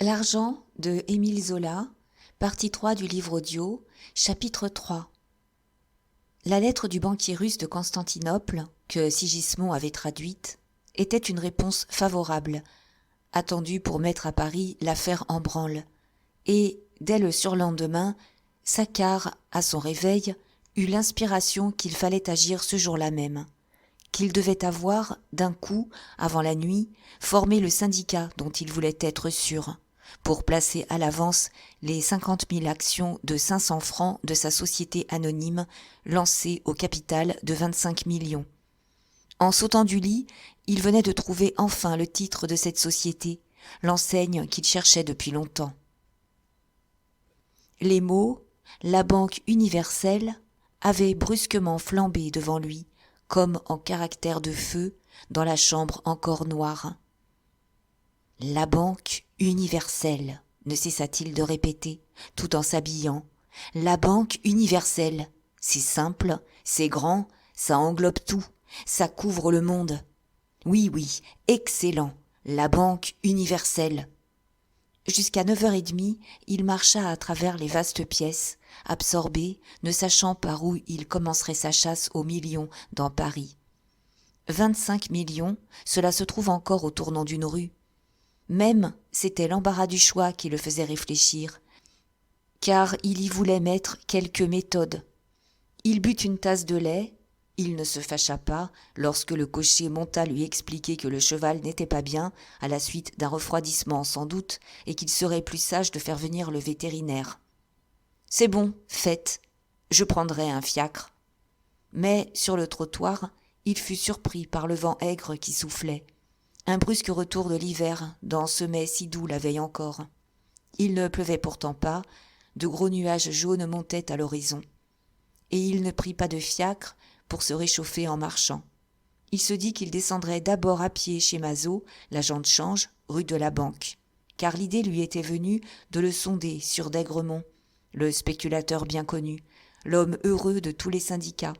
L'argent de Émile Zola, partie 3 du livre audio, chapitre 3. La lettre du banquier russe de Constantinople, que Sigismond avait traduite, était une réponse favorable, attendue pour mettre à Paris l'affaire en branle. Et, dès le surlendemain, Saccard, à son réveil, eut l'inspiration qu'il fallait agir ce jour-là même, qu'il devait avoir, d'un coup, avant la nuit, formé le syndicat dont il voulait être sûr, pour placer à l'avance les 50 000 actions de 500 francs de sa société anonyme lancée au capital de 25 millions. En sautant du lit, il venait de trouver enfin le titre de cette société, l'enseigne qu'il cherchait depuis longtemps. Les mots « la Banque universelle » avaient brusquement flambé devant lui, comme en caractères de feu, dans la chambre encore noire. « La Banque universelle » ne cessa-t-il de répéter, tout en s'habillant. « La Banque universelle, c'est simple, c'est grand, ça englobe tout, ça couvre le monde. Oui, oui, excellent, la Banque universelle. » Jusqu'à 9h30, il marcha à travers les vastes pièces, absorbé, ne sachant par où il commencerait sa chasse aux millions dans Paris. 25 millions, cela se trouve encore au tournant d'une rue. Même, c'était l'embarras du choix qui le faisait réfléchir, car il y voulait mettre quelque méthode. Il but une tasse de lait, il ne se fâcha pas lorsque le cocher monta lui expliquer que le cheval n'était pas bien, à la suite d'un refroidissement sans doute, et qu'il serait plus sage de faire venir le vétérinaire. « C'est bon, faites, je prendrai un fiacre. » Mais, sur le trottoir, il fut surpris par le vent aigre qui soufflait. Un brusque retour de l'hiver dans ce mai si doux la veille encore. Il ne pleuvait pourtant pas, de gros nuages jaunes montaient à l'horizon. Et il ne prit pas de fiacre pour se réchauffer en marchant. Il se dit qu'il descendrait d'abord à pied chez Mazot, l'agent de change, rue de la Banque, car l'idée lui était venue de le sonder sur d'Aigremont, le spéculateur bien connu, l'homme heureux de tous les syndicats.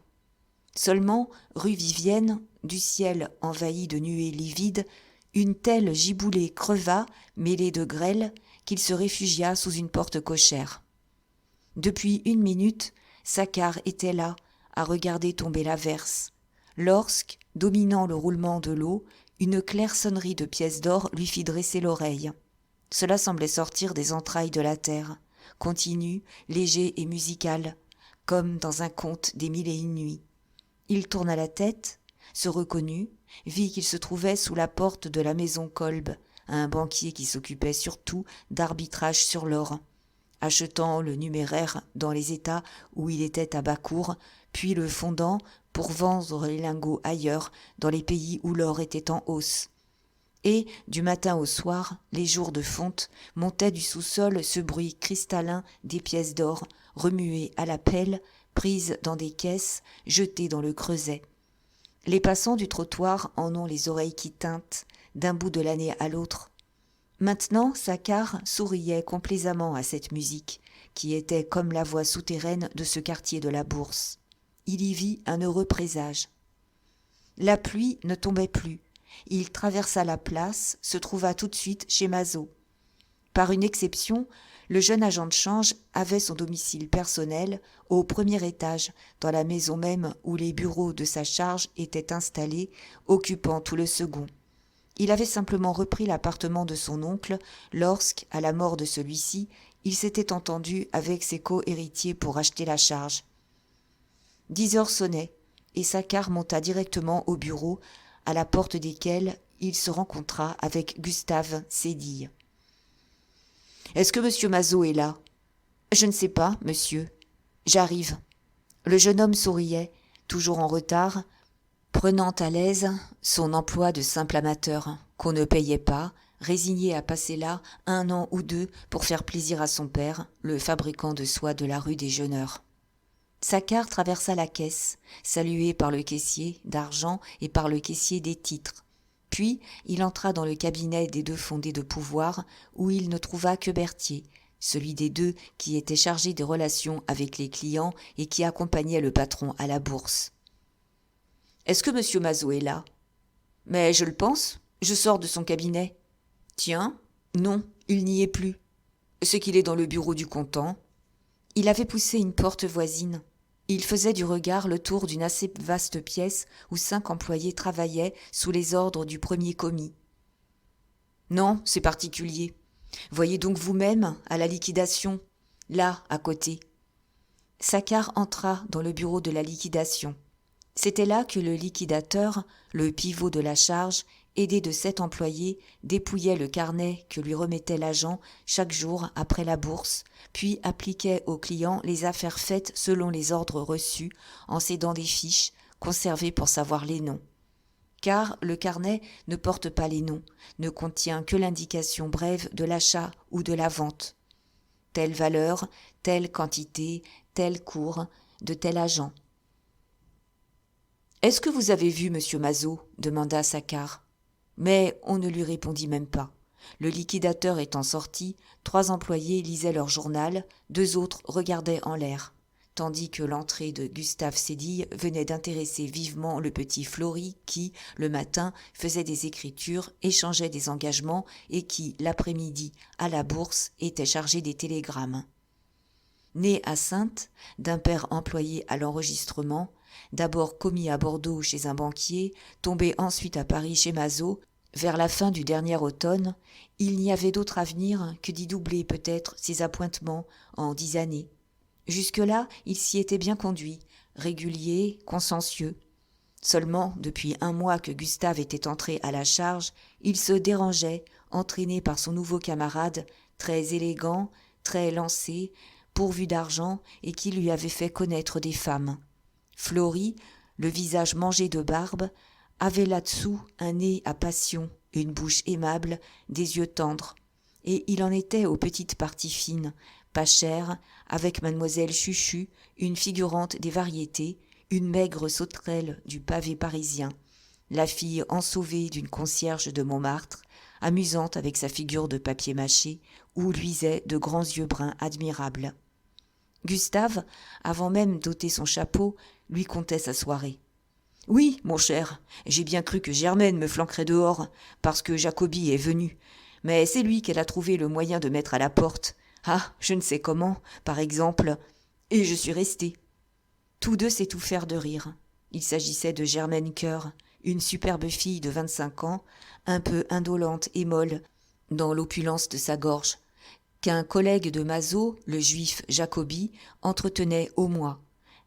Seulement, rue Vivienne, du ciel envahi de nuées livides, une telle giboulée creva, mêlée de grêle, qu'il se réfugia sous une porte cochère. Depuis 1 minute, Saccard était là, à regarder tomber l'averse, lorsque, dominant le roulement de l'eau, une claire sonnerie de pièces d'or lui fit dresser l'oreille. Cela semblait sortir des entrailles de la terre, continu, léger et musical, comme dans un conte des 1001 nuits. Il tourna la tête, se reconnut, vit qu'il se trouvait sous la porte de la maison Kolb, un banquier qui s'occupait surtout d'arbitrage sur l'or, achetant le numéraire dans les États où il était à bas cours, puis le fondant pour vendre les lingots ailleurs, dans les pays où l'or était en hausse. Et, du matin au soir, les jours de fonte, montait du sous-sol ce bruit cristallin des pièces d'or, remuées à la pelle, prises dans des caisses, jetées dans le creuset. Les passants du trottoir en ont les oreilles qui tintent, d'un bout de l'année à l'autre. Maintenant, Saccard souriait complaisamment à cette musique, qui était comme la voix souterraine de ce quartier de la Bourse. Il y vit un heureux présage. La pluie ne tombait plus. Il traversa la place, se trouva tout de suite chez Mazot. Par une exception, le jeune agent de change avait son domicile personnel au premier étage, dans la maison même où les bureaux de sa charge étaient installés, occupant tout le second. Il avait simplement repris l'appartement de son oncle lorsque, à la mort de celui-ci, il s'était entendu avec ses co-héritiers pour acheter la charge. 10 heures sonnaient, et Saccard monta directement au bureau, à la porte desquels il se rencontra avec Gustave Sédille. « Est-ce que monsieur Mazot est là ?»« Je ne sais pas, monsieur. J'arrive. » Le jeune homme souriait, toujours en retard, prenant à l'aise son emploi de simple amateur, qu'on ne payait pas, résigné à passer là 1 an ou 2 pour faire plaisir à son père, le fabricant de soie de la rue des Jeûneurs. Saccard traversa la caisse, salué par le caissier d'argent et par le caissier des titres. Puis, il entra dans le cabinet des 2 fondés de pouvoir, où il ne trouva que Berthier, celui des 2 qui était chargé des relations avec les clients et qui accompagnait le patron à la bourse. « Est-ce que monsieur Mazot est là ?»« Mais je le pense, je sors de son cabinet. »« Tiens, non, Il n'y est plus. C'est qu'il est dans le bureau du comptant. » Il avait poussé une porte voisine. Il faisait du regard le tour d'une assez vaste pièce où 5 employés travaillaient sous les ordres du premier commis. « Non, c'est particulier. Voyez donc vous-même à la liquidation, là, à côté. » Saccard entra dans le bureau de la liquidation. C'était là que le liquidateur, le pivot de la charge, aidé de 7 employés, dépouillait le carnet que lui remettait l'agent chaque jour après la bourse, puis appliquait aux clients les affaires faites selon les ordres reçus, en cédant des fiches, conservées pour savoir les noms. Car le carnet ne porte pas les noms, ne contient que l'indication brève de l'achat ou de la vente. Telle valeur, telle quantité, tel cours, de tel agent. « Est-ce que vous avez vu M. Mazot ?» demanda Saccard. Mais on ne lui répondit même pas. Le liquidateur étant sorti, 3 employés lisaient leur journal, 2 autres regardaient en l'air, tandis que l'entrée de Gustave Sédille venait d'intéresser vivement le petit Fleury qui, le matin, faisait des écritures, échangeait des engagements et qui, l'après-midi, à la bourse, était chargé des télégrammes. Né à Saintes, d'un père employé à l'enregistrement, d'abord commis à Bordeaux chez un banquier, tombé ensuite à Paris chez Mazot, vers la fin du dernier automne, il n'y avait d'autre avenir que d'y doubler peut-être ses appointements en 10 années. Jusque-là, il s'y était bien conduit, régulier, consciencieux. Seulement, depuis 1 mois que Gustave était entré à la charge, il se dérangeait, entraîné par son nouveau camarade, très élégant, très lancé, pourvu d'argent et qui lui avait fait connaître des femmes. Fleury, le visage mangé de barbe, avait là-dessous un nez à passion, une bouche aimable, des yeux tendres, et il en était aux petites parties fines, pas chères, avec mademoiselle Chuchu, une figurante des variétés, une maigre sauterelle du pavé parisien, la fille ensauvée d'une concierge de Montmartre, amusante avec sa figure de papier mâché, où luisaient de grands yeux bruns admirables. Gustave, avant même d'ôter son chapeau, lui contait sa soirée. « Oui, mon cher, j'ai bien cru que Germaine me flanquerait dehors, parce que Jacobi est venu. Mais c'est lui qu'elle a trouvé le moyen de mettre à la porte. Ah, je ne sais comment, par exemple. Et je suis resté. » Tous deux s'étouffèrent de rire. Il s'agissait de Germaine Coeur, une superbe fille de 25 ans, un peu indolente et molle, dans l'opulence de sa gorge, qu'un collègue de Mazot, le juif Jacobi, entretenait au mois.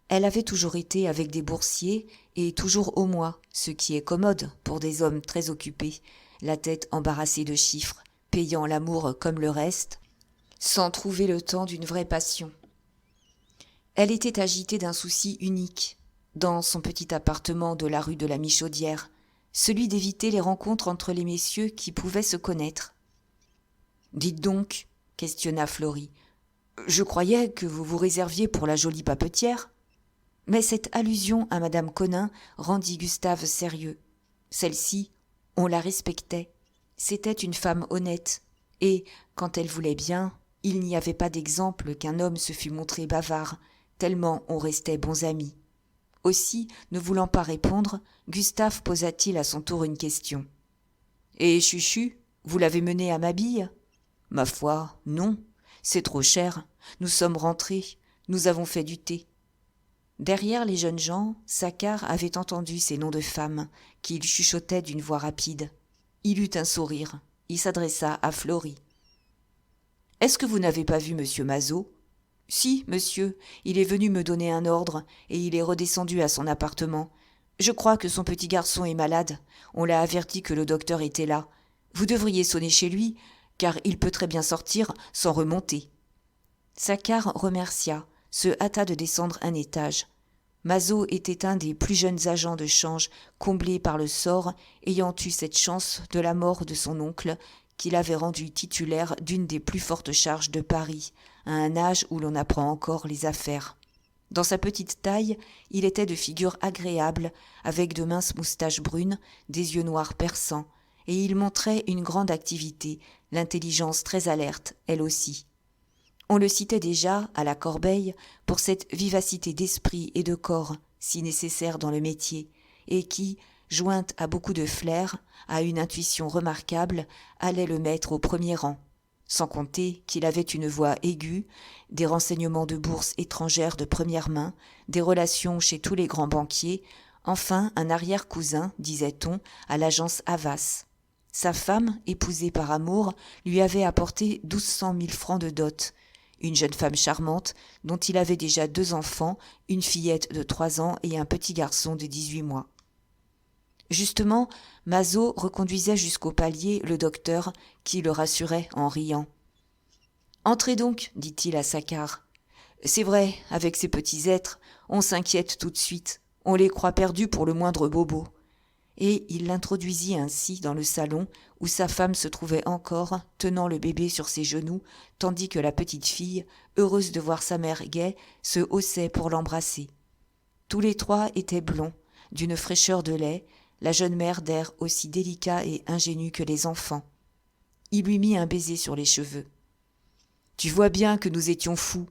Elle avait toujours été avec des boursiers et toujours au mois, ce qui est commode pour des hommes très occupés, la tête embarrassée de chiffres, payant l'amour comme le reste, sans trouver le temps d'une vraie passion. Elle était agitée d'un souci unique, dans son petit appartement de la rue de la Michaudière, celui d'éviter les rencontres entre les messieurs qui pouvaient se connaître. « Dites donc, » questionna Fleury, « je croyais que vous vous réserviez pour la jolie papetière. » Mais cette allusion à madame Conin rendit Gustave sérieux. Celle-ci, on la respectait. C'était une femme honnête, et, quand elle voulait bien, il n'y avait pas d'exemple qu'un homme se fût montré bavard, tellement on restait bons amis. Aussi, ne voulant pas répondre, Gustave posa-t-il à son tour une question. « Et Chuchu, vous l'avez menée à Mabille ?»« Ma foi, non, c'est trop cher. Nous sommes rentrés, nous avons fait du thé. » Derrière les jeunes gens, Saccard avait entendu ces noms de femmes, qu'il chuchotait d'une voix rapide. Il eut un sourire. Il s'adressa à Fleury. « Est-ce que vous n'avez pas vu monsieur Mazot ?»« Si, monsieur, il est venu me donner un ordre, et il est redescendu à son appartement. Je crois que son petit garçon est malade. On l'a averti que le docteur était là. Vous devriez sonner chez lui, car il peut très bien sortir sans remonter. » Saccard remercia, se hâta de descendre un étage. Mazot était un des plus jeunes agents de change comblés par le sort, ayant eu cette chance de la mort de son oncle, qui l'avait rendu titulaire d'une des plus fortes charges de Paris, à un âge où l'on apprend encore les affaires. Dans sa petite taille, il était de figure agréable, avec de minces moustaches brunes, des yeux noirs perçants, et il montrait une grande activité, l'intelligence très alerte, elle aussi. On le citait déjà, à la corbeille, pour cette vivacité d'esprit et de corps, si nécessaire dans le métier, et qui, jointe à beaucoup de flair, à une intuition remarquable, allait le mettre au premier rang. sans compter qu'il avait une voix aiguë, des renseignements de bourse étrangère de première main, des relations chez tous les grands banquiers, enfin un arrière-cousin, disait-on, à l'agence Havas. Sa femme, épousée par amour, lui avait apporté 1200 000 francs de dot, une jeune femme charmante dont il avait déjà 2 enfants, une fillette de 3 ans et un petit garçon de 18 mois. Justement, Mazo reconduisait jusqu'au palier le docteur qui le rassurait en riant. « Entrez donc, dit-il à Saccard. C'est vrai, avec ces petits êtres, on s'inquiète tout de suite, on les croit perdus pour le moindre bobo. » Et il l'introduisit ainsi dans le salon où sa femme se trouvait encore, tenant le bébé sur ses genoux, tandis que la petite fille, heureuse de voir sa mère gaie, se haussait pour l'embrasser. Tous les 3 étaient blonds, d'une fraîcheur de lait, la jeune mère d'air aussi délicat et ingénu que les enfants. Il lui mit un baiser sur les cheveux. « Tu vois bien que nous étions fous. »«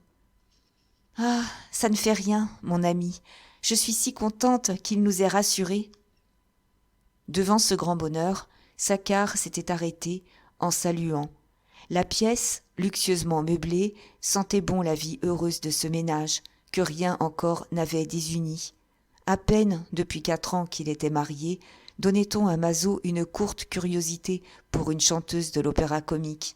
Ah, ça ne fait rien, mon ami. Je suis si contente qu'il nous ait rassurés. » Devant ce grand bonheur, Saccard s'était arrêté en saluant. La pièce, luxueusement meublée, sentait bon la vie heureuse de ce ménage, que rien encore n'avait désuni. À peine, depuis 4 ans qu'il était marié, donnait-on à Mazo une courte curiosité pour une chanteuse de l'opéra-comique.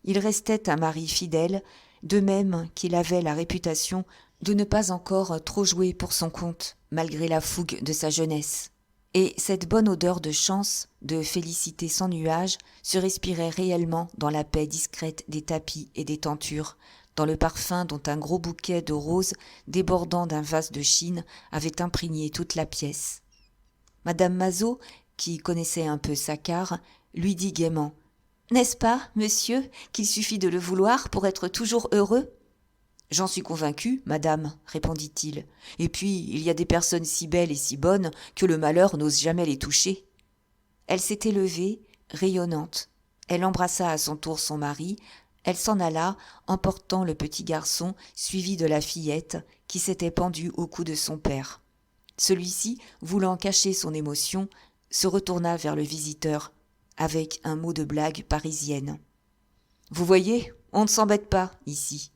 Il restait un mari fidèle, de même qu'il avait la réputation de ne pas encore trop jouer pour son compte, malgré la fougue de sa jeunesse. Et cette bonne odeur de chance, de félicité sans nuage, se respirait réellement dans la paix discrète des tapis et des tentures, dans le parfum dont un gros bouquet de roses débordant d'un vase de Chine avait imprégné toute la pièce. Madame Mazo, qui connaissait un peu Saccard, lui dit gaiement « N'est-ce pas, monsieur, qu'il suffit de le vouloir pour être toujours heureux ?» « J'en suis convaincu, madame, répondit-il. Et puis, il y a des personnes si belles et si bonnes que le malheur n'ose jamais les toucher. » Elle s'était levée, rayonnante. Elle embrassa à son tour son mari. Elle s'en alla, emportant le petit garçon, suivi de la fillette, qui s'était pendue au cou de son père. Celui-ci, voulant cacher son émotion, se retourna vers le visiteur, avec un mot de blague parisienne. « Vous voyez, on ne s'embête pas, ici. »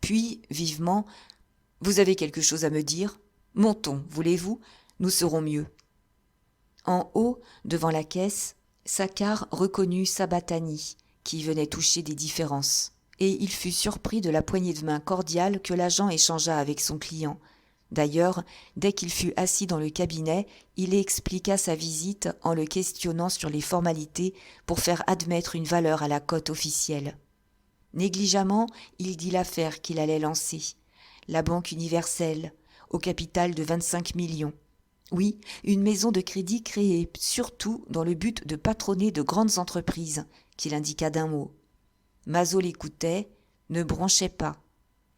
Puis, vivement, « Vous avez quelque chose à me dire ? Montons, voulez-vous ? Nous serons mieux. » En haut, devant la caisse, Saccard reconnut Sabatani, qui venait toucher des différences, et il fut surpris de la poignée de main cordiale que l'agent échangea avec son client. D'ailleurs, dès qu'il fut assis dans le cabinet, il expliqua sa visite en le questionnant sur les formalités pour faire admettre une valeur à la cote officielle. Négligemment, il dit l'affaire qu'il allait lancer. La Banque universelle, au capital de 25 millions. Oui, une maison de crédit créée surtout dans le but de patronner de grandes entreprises, qu'il indiqua d'un mot. Mazo l'écoutait, ne bronchait pas,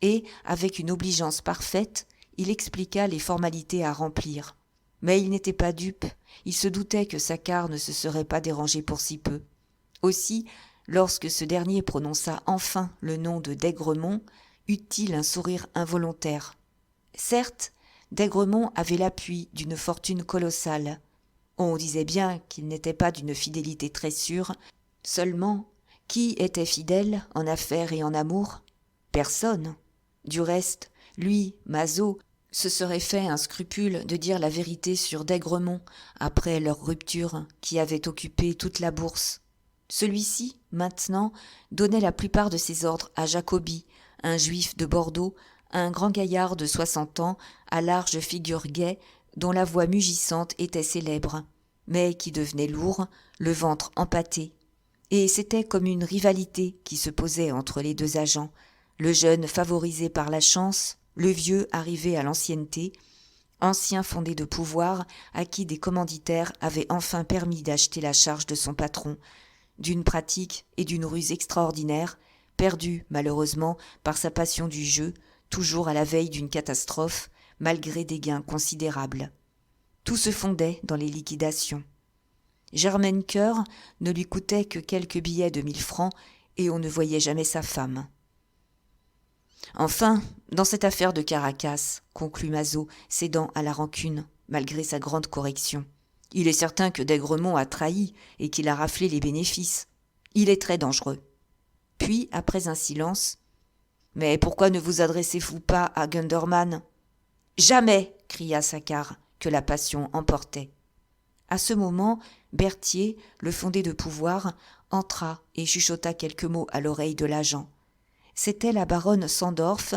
et, avec une obligeance parfaite, il expliqua les formalités à remplir. Mais il n'était pas dupe, il se doutait que Saccard ne se serait pas dérangé pour si peu. Aussi, lorsque ce dernier prononça enfin le nom de d'Aigremont, eut-il un sourire involontaire. Certes, d'Aigremont avait l'appui d'une fortune colossale. On disait bien qu'il n'était pas d'une fidélité très sûre. Seulement, qui était fidèle en affaires et en amour ? Personne. Du reste, lui, Mazo, se serait fait un scrupule de dire la vérité sur d'Aigremont après leur rupture qui avait occupé toute la bourse. Celui-ci, maintenant, donnait la plupart de ses ordres à Jacobi, un juif de Bordeaux, un grand gaillard de 60 ans, à large figure gaie, dont la voix mugissante était célèbre, mais qui devenait lourd, le ventre empâté. Et c'était comme une rivalité qui se posait entre les 2 agents, le jeune favorisé par la chance, le vieux arrivé à l'ancienneté, ancien fondé de pouvoir à qui des commanditaires avaient enfin permis d'acheter la charge de son patron, d'une pratique et d'une ruse extraordinaires, perdu malheureusement par sa passion du jeu, toujours à la veille d'une catastrophe, malgré des gains considérables. Tout se fondait dans les liquidations. Germaine Coeur ne lui coûtait que quelques billets de 1000 francs et on ne voyait jamais sa femme. Enfin, dans cette affaire de Caracas, conclut Mazo, cédant à la rancune, malgré sa grande correction, il est certain que d'Aigremont a trahi et qu'il a raflé les bénéfices. Il est très dangereux. Puis, après un silence, « Mais pourquoi ne vous adressez-vous pas à Gundermann ?»« Jamais !» cria Saccard, que la passion emportait. À ce moment, Berthier, le fondé de pouvoir, entra et chuchota quelques mots à l'oreille de l'agent. C'était la baronne Sandorf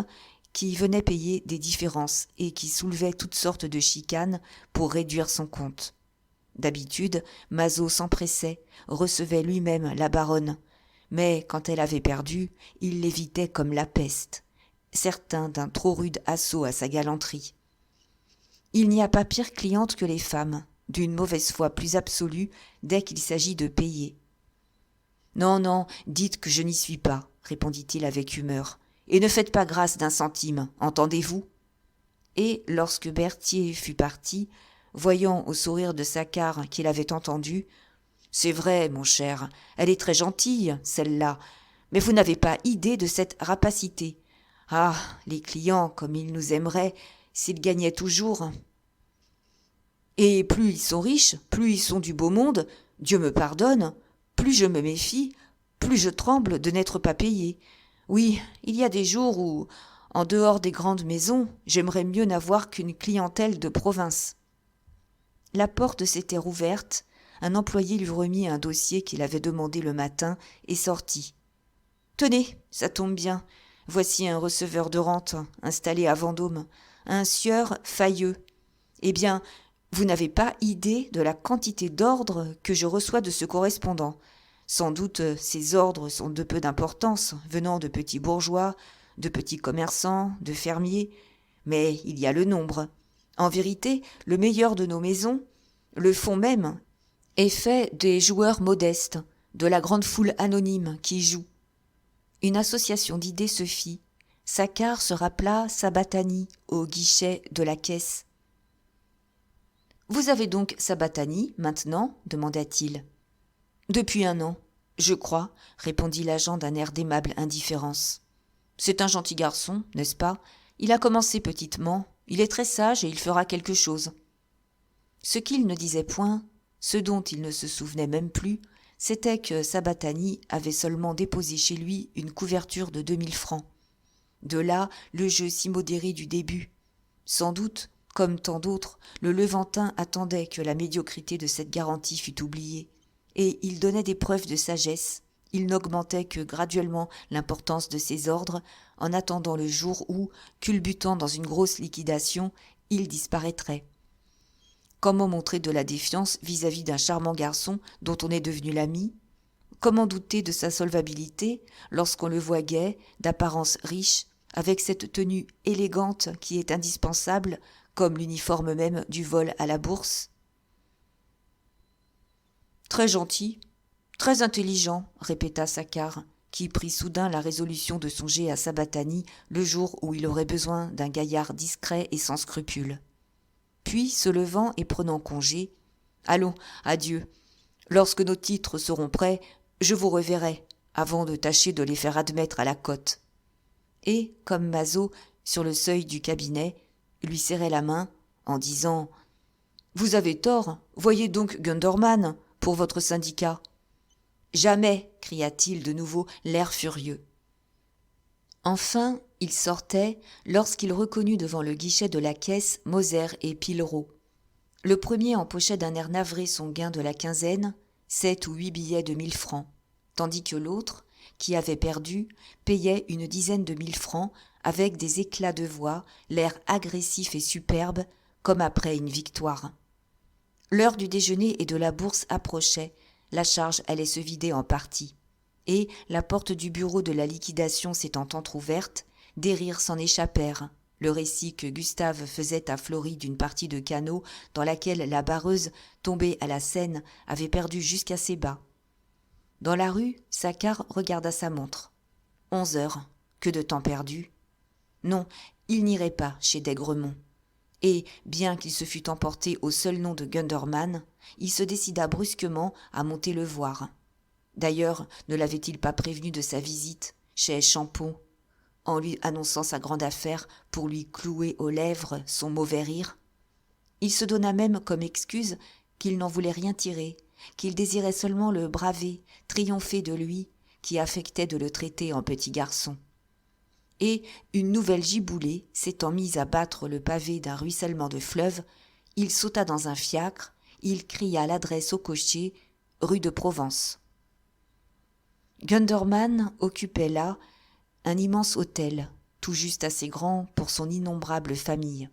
qui venait payer des différences et qui soulevait toutes sortes de chicanes pour réduire son compte. D'habitude, Mazaud s'empressait, recevait lui-même la baronne, mais quand elle avait perdu, il l'évitait comme la peste, certain d'un trop rude assaut à sa galanterie. Il n'y a pas pire cliente que les femmes, d'une mauvaise foi plus absolue dès qu'il s'agit de payer. « Non, non, dites que je n'y suis pas, » répondit-il avec humeur, « et ne faites pas grâce d'un centime, entendez-vous ?» Et lorsque Berthier fut parti, voyant au sourire de Saccard qu'il avait entendu, « C'est vrai, mon cher, elle est très gentille, celle-là, mais vous n'avez pas idée de cette rapacité. Ah, les clients, comme ils nous aimeraient, s'ils gagnaient toujours. Et plus ils sont riches, plus ils sont du beau monde, Dieu me pardonne, plus je me méfie, plus je tremble de n'être pas payé. Oui, il y a des jours où, en dehors des grandes maisons, j'aimerais mieux n'avoir qu'une clientèle de province. » La porte s'était rouverte, un employé lui remit un dossier qu'il avait demandé le matin et sortit. « Tenez, ça tombe bien, voici un receveur de rente installé à Vendôme, un sieur Failleux. Eh bien, vous n'avez pas idée de la quantité d'ordres que je reçois de ce correspondant. Sans doute ces ordres sont de peu d'importance, venant de petits bourgeois, de petits commerçants, de fermiers, mais il y a le nombre. En vérité, le meilleur de nos maisons, le fond même, est fait des joueurs modestes, de la grande foule anonyme qui joue. » Une association d'idées se fit. Saccard se rappela Sabatani au guichet de la caisse. « Vous avez donc Sabatani, maintenant ?» demanda-t-il. « Depuis 1 an, je crois, » répondit l'agent d'un air d'aimable indifférence. « C'est un gentil garçon, n'est-ce pas ? Il a commencé petitement, il est très sage et il fera quelque chose. » Ce qu'il ne disait point, ce dont il ne se souvenait même plus, c'était que Sabatani avait seulement déposé chez lui une couverture de 2000 francs. De là le jeu si modéré du début. Sans doute, comme tant d'autres, le Levantin attendait que la médiocrité de cette garantie fût oubliée, et il donnait des preuves de sagesse, il n'augmentait que graduellement l'importance de ses ordres, en attendant le jour où, culbutant dans une grosse liquidation, il disparaîtrait. Comment montrer de la défiance vis-à-vis d'un charmant garçon dont on est devenu l'ami ? Comment douter de sa solvabilité lorsqu'on le voit gai, d'apparence riche, avec cette tenue élégante qui est indispensable, comme l'uniforme même du vol à la bourse ? « Très gentil, très intelligent, » répéta Saccard, qui prit soudain la résolution de songer à Sabatani le jour où il aurait besoin d'un gaillard discret et sans scrupules. Puis, se levant et prenant congé, « Allons, adieu. Lorsque nos titres seront prêts, je vous reverrai, avant de tâcher de les faire admettre à la cote. » Et, comme Mazaud, sur le seuil du cabinet, lui serrait la main, en disant « Vous avez tort, voyez donc Gundermann pour votre syndicat. »« Jamais !» cria-t-il de nouveau, l'air furieux. Enfin, il sortait lorsqu'il reconnut devant le guichet de la caisse Moser et Pillerault. Le premier empochait d'un air navré son gain de la quinzaine, 7 ou 8 billets de 1000 francs, tandis que l'autre, qui avait perdu, payait une dizaine de 1000 francs avec des éclats de voix, l'air agressif et superbe, comme après une victoire. L'heure du déjeuner et de la bourse approchait, la charge allait se vider en partie. Et, la porte du bureau de la liquidation s'étant entr'ouverte, des rires s'en échappèrent, le récit que Gustave faisait à Florine d'une partie de canot dans laquelle la barreuse, tombée à la Seine, avait perdu jusqu'à ses bas. Dans la rue, Saccard regarda sa montre. 11 heures, que de temps perdu. Non, il n'irait pas chez d'Aigremont. Et, bien qu'il se fût emporté au seul nom de Gundermann, il se décida brusquement à monter le voir. D'ailleurs, ne l'avait-il pas prévenu de sa visite chez Champeau, en lui annonçant sa grande affaire pour lui clouer aux lèvres son mauvais rire ? Il se donna même comme excuse qu'il n'en voulait rien tirer, qu'il désirait seulement le braver, triompher de lui, qui affectait de le traiter en petit garçon. Et, une nouvelle giboulée s'étant mise à battre le pavé d'un ruissellement de fleuve, il sauta dans un fiacre, il cria l'adresse au cocher, rue de Provence. Gundermann occupait là un immense hôtel, tout juste assez grand pour son innombrable famille.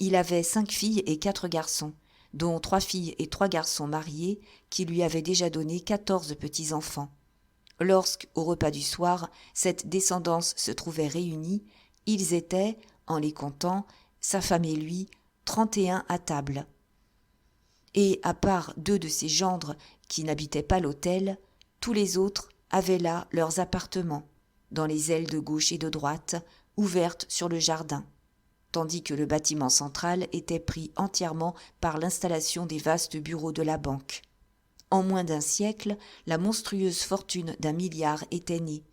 Il avait 5 filles et 4 garçons, dont 3 filles et 3 garçons mariés qui lui avaient déjà donné 14 petits-enfants. Lorsque, au repas du soir, cette descendance se trouvait réunie, ils étaient, en les comptant, sa femme et lui, 31 à table. Et à part 2 de ses gendres qui n'habitaient pas l'hôtel, tous les autres avaient là leurs appartements, dans les ailes de gauche et de droite, ouvertes sur le jardin, tandis que le bâtiment central était pris entièrement par l'installation des vastes bureaux de la banque. En moins d'un siècle, la monstrueuse fortune d'1 milliard était née,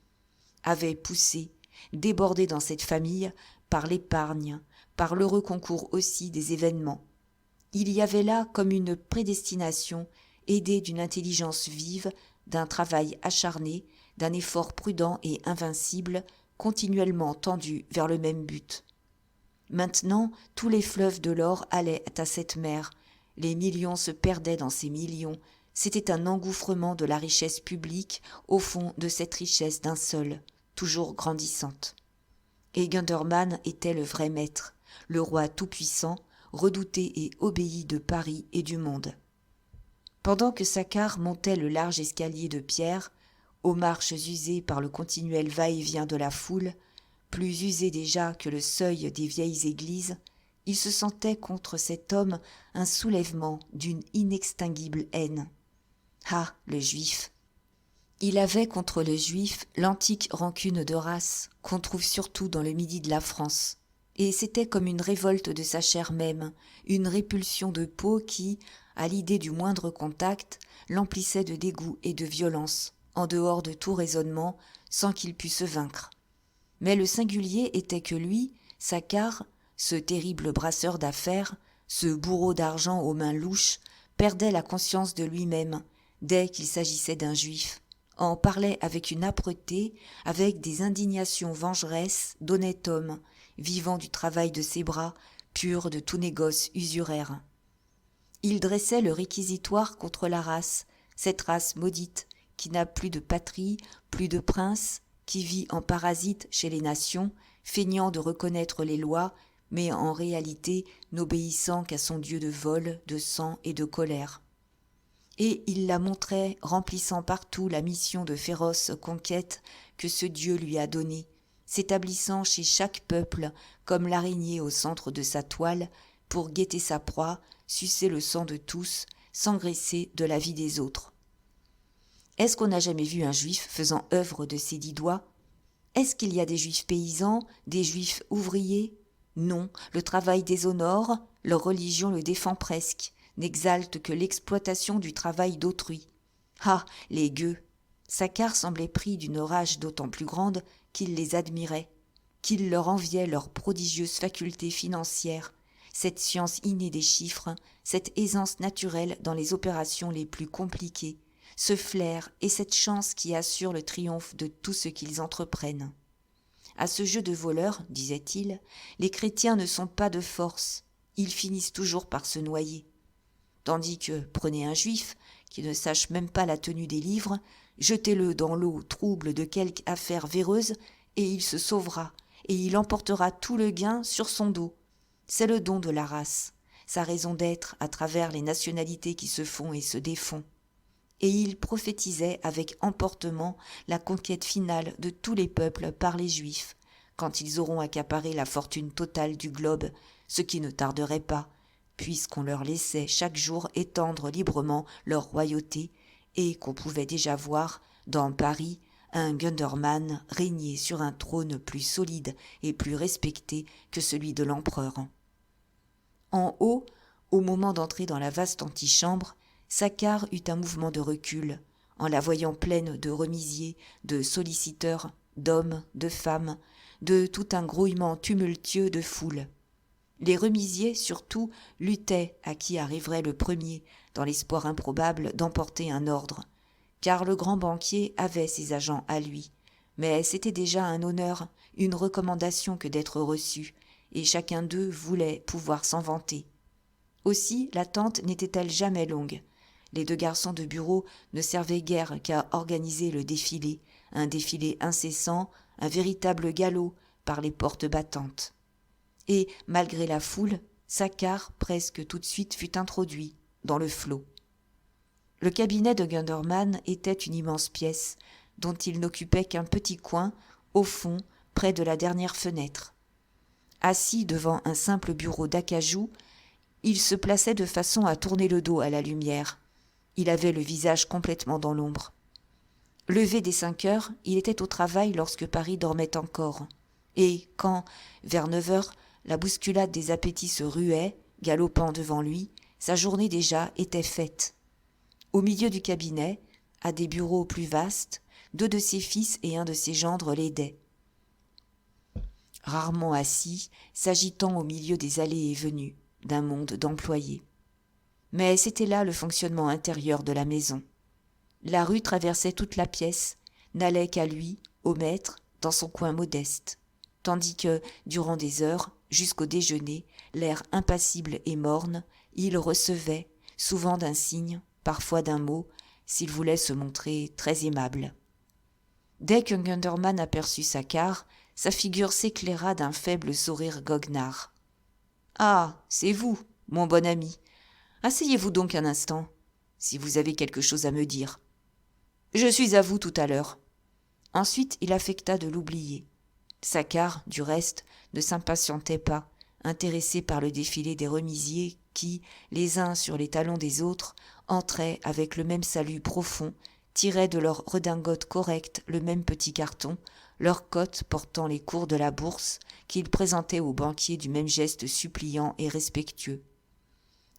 avait poussé, débordée dans cette famille par l'épargne, par l'heureux concours aussi des événements. Il y avait là comme une prédestination, aidée d'une intelligence vive, d'un travail acharné, d'un effort prudent et invincible, continuellement tendu vers le même but. Maintenant, tous les fleuves de l'or allaient à cette mer, les millions se perdaient dans ces millions, c'était un engouffrement de la richesse publique au fond de cette richesse d'un seul, toujours grandissante. Et Gundermann était le vrai maître, le roi tout-puissant, redouté et obéi de Paris et du monde. Pendant que Saccard montait le large escalier de pierre, aux marches usées par le continuel va-et-vient de la foule, plus usées déjà que le seuil des vieilles églises, il se sentait contre cet homme un soulèvement d'une inextinguible haine. Ah, le juif! Il avait contre le juif l'antique rancune de race qu'on trouve surtout dans le midi de la France, et c'était comme une révolte de sa chair même, une répulsion de peau qui, à l'idée du moindre contact, l'emplissait de dégoût et de violence, en dehors de tout raisonnement, sans qu'il pût se vaincre. Mais le singulier était que lui, Saccard, ce terrible brasseur d'affaires, ce bourreau d'argent aux mains louches, perdait la conscience de lui-même, dès qu'il s'agissait d'un juif, en parlait avec une âpreté, avec des indignations vengeresses d'honnête homme, vivant du travail de ses bras, pur de tout négoce usuraire. Il dressait le réquisitoire contre la race, cette race maudite, qui n'a plus de patrie, plus de prince, qui vit en parasite chez les nations, feignant de reconnaître les lois, mais en réalité n'obéissant qu'à son dieu de vol, de sang et de colère. Et il la montrait remplissant partout la mission de féroce conquête que ce Dieu lui a donnée, s'établissant chez chaque peuple comme l'araignée au centre de sa toile pour guetter sa proie, sucer le sang de tous, s'engraisser de la vie des autres. Est-ce qu'on n'a jamais vu un juif faisant œuvre de ses 10 doigts ? Est-ce qu'il y a des juifs paysans, des juifs ouvriers ? Non, le travail déshonore, leur religion le défend presque, n'exalte que l'exploitation du travail d'autrui. Ah, les gueux ! Saccard semblait pris d'une rage d'autant plus grande qu'il les admirait, qu'il leur enviait leur prodigieuse faculté financière, cette science innée des chiffres, cette aisance naturelle dans les opérations les plus compliquées, ce flair et cette chance qui assurent le triomphe de tout ce qu'ils entreprennent. À ce jeu de voleurs, disait-il, les chrétiens ne sont pas de force, ils finissent toujours par se noyer. Tandis que, prenez un juif, qui ne sache même pas la tenue des livres, jetez-le dans l'eau trouble de quelque affaire véreuse, et il se sauvera, et il emportera tout le gain sur son dos. C'est le don de la race, sa raison d'être à travers les nationalités qui se font et se défont. Et il prophétisait avec emportement la conquête finale de tous les peuples par les Juifs, quand ils auront accaparé la fortune totale du globe, ce qui ne tarderait pas, puisqu'on leur laissait chaque jour étendre librement leur royauté, et qu'on pouvait déjà voir, dans Paris, un Gundermann régner sur un trône plus solide et plus respecté que celui de l'empereur. En haut, au moment d'entrer dans la vaste antichambre, Saccard eut un mouvement de recul, en la voyant pleine de remisiers, de solliciteurs, d'hommes, de femmes, de tout un grouillement tumultueux de foule. Les remisiers, surtout, luttaient à qui arriverait le premier, dans l'espoir improbable d'emporter un ordre. car le grand banquier avait ses agents à lui, mais c'était déjà un honneur, une recommandation que d'être reçu, et chacun d'eux voulait pouvoir s'en vanter. Aussi l'attente n'était-elle jamais longue. Les 2 garçons de bureau ne servaient guère qu'à organiser le défilé, un défilé incessant, un véritable galop par les portes battantes. Et, malgré la foule, Saccard presque tout de suite fut introduit dans le flot. Le cabinet de Gundermann était une immense pièce, dont il n'occupait qu'un petit coin, au fond, près de la dernière fenêtre. Assis devant un simple bureau d'acajou, il se plaçait de façon à tourner le dos à la lumière. Il avait le visage complètement dans l'ombre. Levé dès 5 heures, il était au travail lorsque Paris dormait encore. Et quand, vers 9 heures, la bousculade des appétits se ruait, galopant devant lui, sa journée déjà était faite. Au milieu du cabinet, à des bureaux plus vastes, 2 de ses fils et un de ses gendres l'aidaient. Rarement assis, s'agitant au milieu des allées et venues d'un monde d'employés. Mais c'était là le fonctionnement intérieur de la maison. La rue traversait toute la pièce, n'allait qu'à lui, au maître, dans son coin modeste, tandis que, durant des heures, jusqu'au déjeuner, l'air impassible et morne, il recevait, souvent d'un signe, parfois d'un mot, s'il voulait se montrer très aimable. Dès que Gundermann aperçut Saccard, sa figure s'éclaira d'un faible sourire goguenard. « Ah, c'est vous, mon bon ami. Asseyez-vous donc un instant, si vous avez quelque chose à me dire. Je suis à vous tout à l'heure. » Ensuite, il affecta de l'oublier. Saccard, du reste, ne s'impatientait pas, intéressé par le défilé des remisiers qui, les uns sur les talons des autres, entraient avec le même salut profond, tiraient de leur redingote correcte le même petit carton, leur cotte portant les cours de la bourse, qu'ils présentaient au banquier du même geste suppliant et respectueux.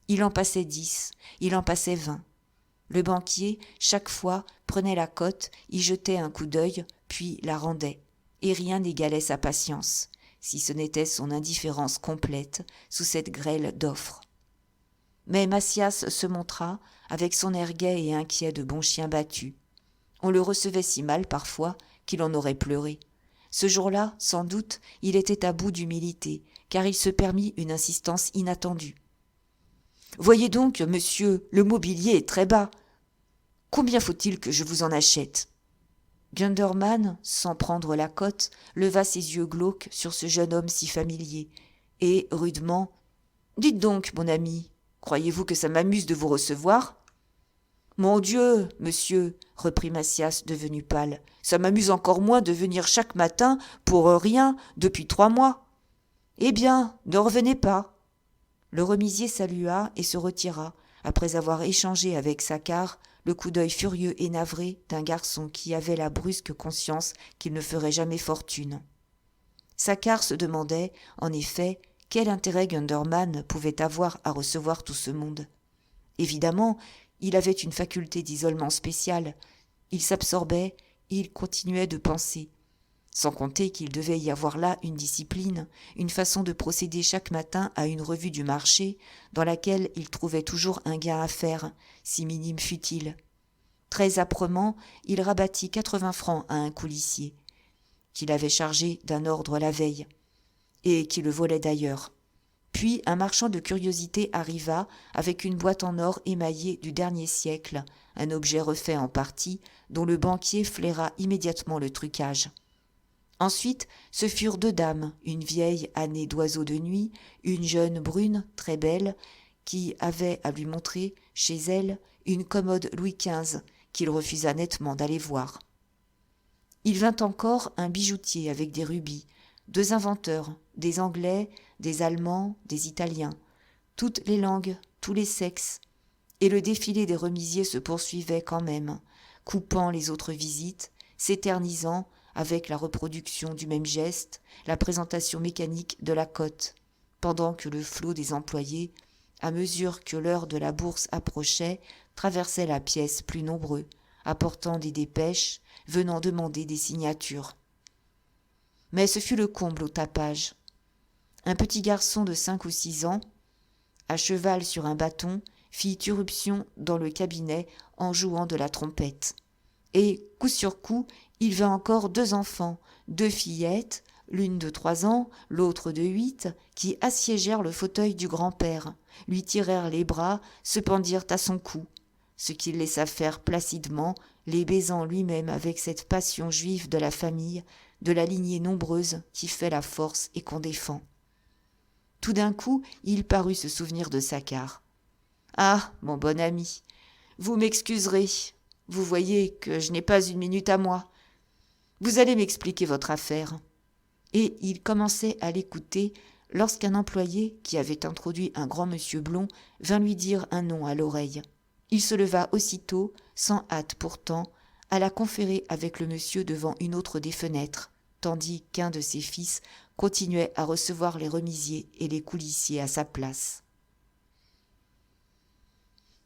Il en passait 10, il en passait 20. Le banquier, chaque fois, prenait la cotte, y jetait un coup d'œil, puis la rendait, et rien n'égalait sa patience, si ce n'était son indifférence complète sous cette grêle d'offres. Mais Macias se montra, avec son air gai et inquiet de bon chien battu. On le recevait si mal parfois qu'il en aurait pleuré. Ce jour-là, sans doute, il était à bout d'humilité, car il se permit une insistance inattendue. « Voyez donc, monsieur, le mobilier est très bas. Combien faut-il que je vous en achète ?» Gundermann, sans prendre la cote, leva ses yeux glauques sur ce jeune homme si familier, et, rudement, « Dites donc, mon ami, croyez-vous que ça m'amuse de vous recevoir ?»« Mon Dieu, monsieur, reprit Macias, devenu pâle, ça m'amuse encore moins de venir chaque matin pour rien depuis 3 mois. Eh bien, ne revenez pas. » Le remisier salua et se retira, après avoir échangé avec Saccard le coup d'œil furieux et navré d'un garçon qui avait la brusque conscience qu'il ne ferait jamais fortune. Saccard se demandait, en effet, quel intérêt Gundermann pouvait avoir à recevoir tout ce monde. Évidemment, il avait une faculté d'isolement spéciale. Il s'absorbait, il continuait de penser. Sans compter qu'il devait y avoir là une discipline, une façon de procéder chaque matin à une revue du marché, dans laquelle il trouvait toujours un gain à faire, si minime fût-il. Très âprement, il rabattit 80 francs à un coulissier, qu'il avait chargé d'un ordre la veille, et qui le volait d'ailleurs. Puis un marchand de curiosités arriva avec une boîte en or émaillée du dernier siècle, un objet refait en partie, dont le banquier flaira immédiatement le trucage. Ensuite, ce furent 2 dames, une vieille à nez d'oiseau de nuit, une jeune brune, très belle, qui avait à lui montrer, chez elle, une commode Louis XV, qu'il refusa nettement d'aller voir. Il vint encore un bijoutier avec des rubis, 2 inventeurs, des Anglais, des Allemands, des Italiens, toutes les langues, tous les sexes, et le défilé des remisiers se poursuivait quand même, coupant les autres visites, s'éternisant, avec la reproduction du même geste, la présentation mécanique de la cote, pendant que le flot des employés, à mesure que l'heure de la bourse approchait, traversait la pièce plus nombreux, apportant des dépêches, venant demander des signatures. Mais ce fut le comble au tapage. Un petit garçon de 5 ou 6 ans, à cheval sur un bâton, fit irruption dans le cabinet en jouant de la trompette. Et, coup sur coup, il vint encore 2 enfants, 2 fillettes, l'une de 3 ans, l'autre de 8, qui assiégèrent le fauteuil du grand-père, lui tirèrent les bras, se pendirent à son cou, ce qu'il laissa faire placidement, les baisant lui-même avec cette passion juive de la famille, de la lignée nombreuse qui fait la force et qu'on défend. Tout d'un coup, il parut se souvenir de Saccard. « Ah, mon bon ami, vous m'excuserez, vous voyez que je n'ai pas une minute à moi. Vous allez m'expliquer votre affaire. » Et il commençait à l'écouter lorsqu'un employé, qui avait introduit un grand monsieur blond, vint lui dire un nom à l'oreille. Il se leva aussitôt, sans hâte pourtant, alla conférer avec le monsieur devant une autre des fenêtres, tandis qu'un de ses fils continuait à recevoir les remisiers et les coulissiers à sa place.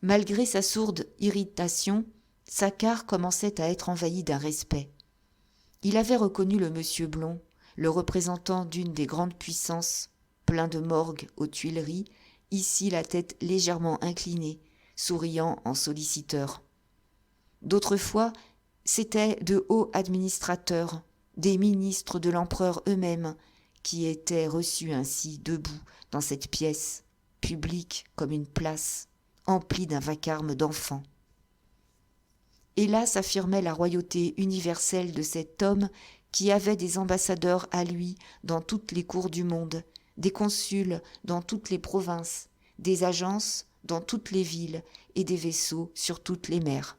Malgré sa sourde irritation, Saccard commençait à être envahi d'un respect. Il avait reconnu le monsieur blond, le représentant d'une des grandes puissances, plein de morgue aux Tuileries, ici la tête légèrement inclinée, souriant en solliciteur. D'autres fois, c'étaient de hauts administrateurs, des ministres de l'empereur eux-mêmes, qui étaient reçus ainsi debout dans cette pièce, publique comme une place, emplie d'un vacarme d'enfants. Et là s'affirmait la royauté universelle de cet homme qui avait des ambassadeurs à lui dans toutes les cours du monde, des consuls dans toutes les provinces, des agences dans toutes les villes et des vaisseaux sur toutes les mers.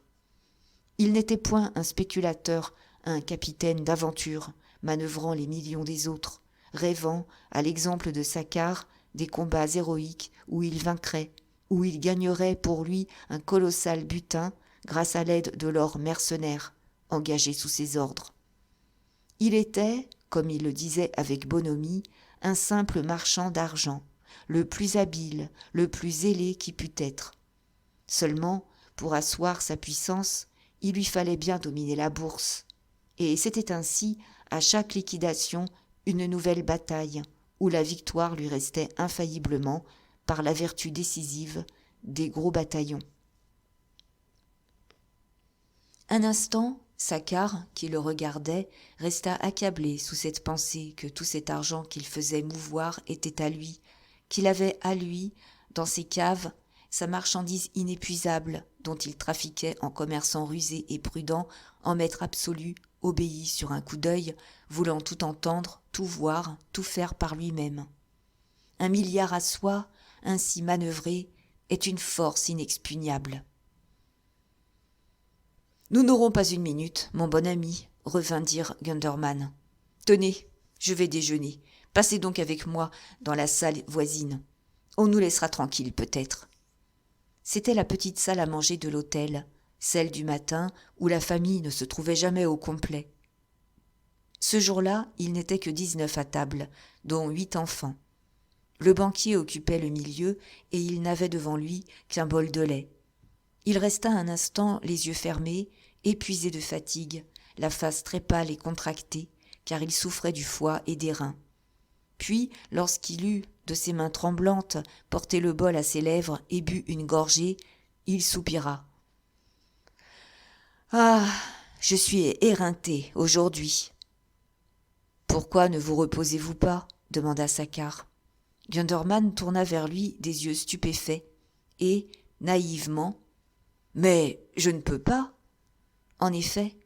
Il n'était point un spéculateur, un capitaine d'aventure, manœuvrant les millions des autres, rêvant, à l'exemple de Saccard, des combats héroïques où il vaincrait, où il gagnerait pour lui un colossal butin grâce à l'aide de l'or mercenaire, engagé sous ses ordres. Il était, comme il le disait avec bonhomie, un simple marchand d'argent, le plus habile, le plus zélé qui pût être. Seulement, pour asseoir sa puissance, il lui fallait bien dominer la bourse. Et c'était ainsi, à chaque liquidation, une nouvelle bataille, où la victoire lui restait infailliblement par la vertu décisive des gros bataillons. Un instant, Saccard, qui le regardait, resta accablé sous cette pensée que tout cet argent qu'il faisait mouvoir était à lui, qu'il avait à lui, dans ses caves, sa marchandise inépuisable dont il trafiquait en commerçant rusé et prudent, en maître absolu, obéi sur un coup d'œil, voulant tout entendre, tout voir, tout faire par lui-même. 1 milliard à soi, ainsi manœuvré, est une force inexpugnable. « Nous n'aurons pas une minute, mon bon ami, » revint dire Gundermann. « Tenez, je vais déjeuner. Passez donc avec moi dans la salle voisine. On nous laissera tranquilles peut-être. » C'était la petite salle à manger de l'hôtel, celle du matin où la famille ne se trouvait jamais au complet. Ce jour-là, il n'était que 19 à table, dont 8 enfants. Le banquier occupait le milieu et il n'avait devant lui qu'un bol de lait. Il resta un instant les yeux fermés, épuisé de fatigue, la face très pâle et contractée, car il souffrait du foie et des reins. Puis, lorsqu'il eut, de ses mains tremblantes, porté le bol à ses lèvres et bu une gorgée, il soupira. « Ah, je suis éreinté aujourd'hui. »« Pourquoi ne vous reposez-vous pas ?» demanda Saccard. Gundermann tourna vers lui des yeux stupéfaits et, naïvement, « Mais je ne peux pas !» En effet,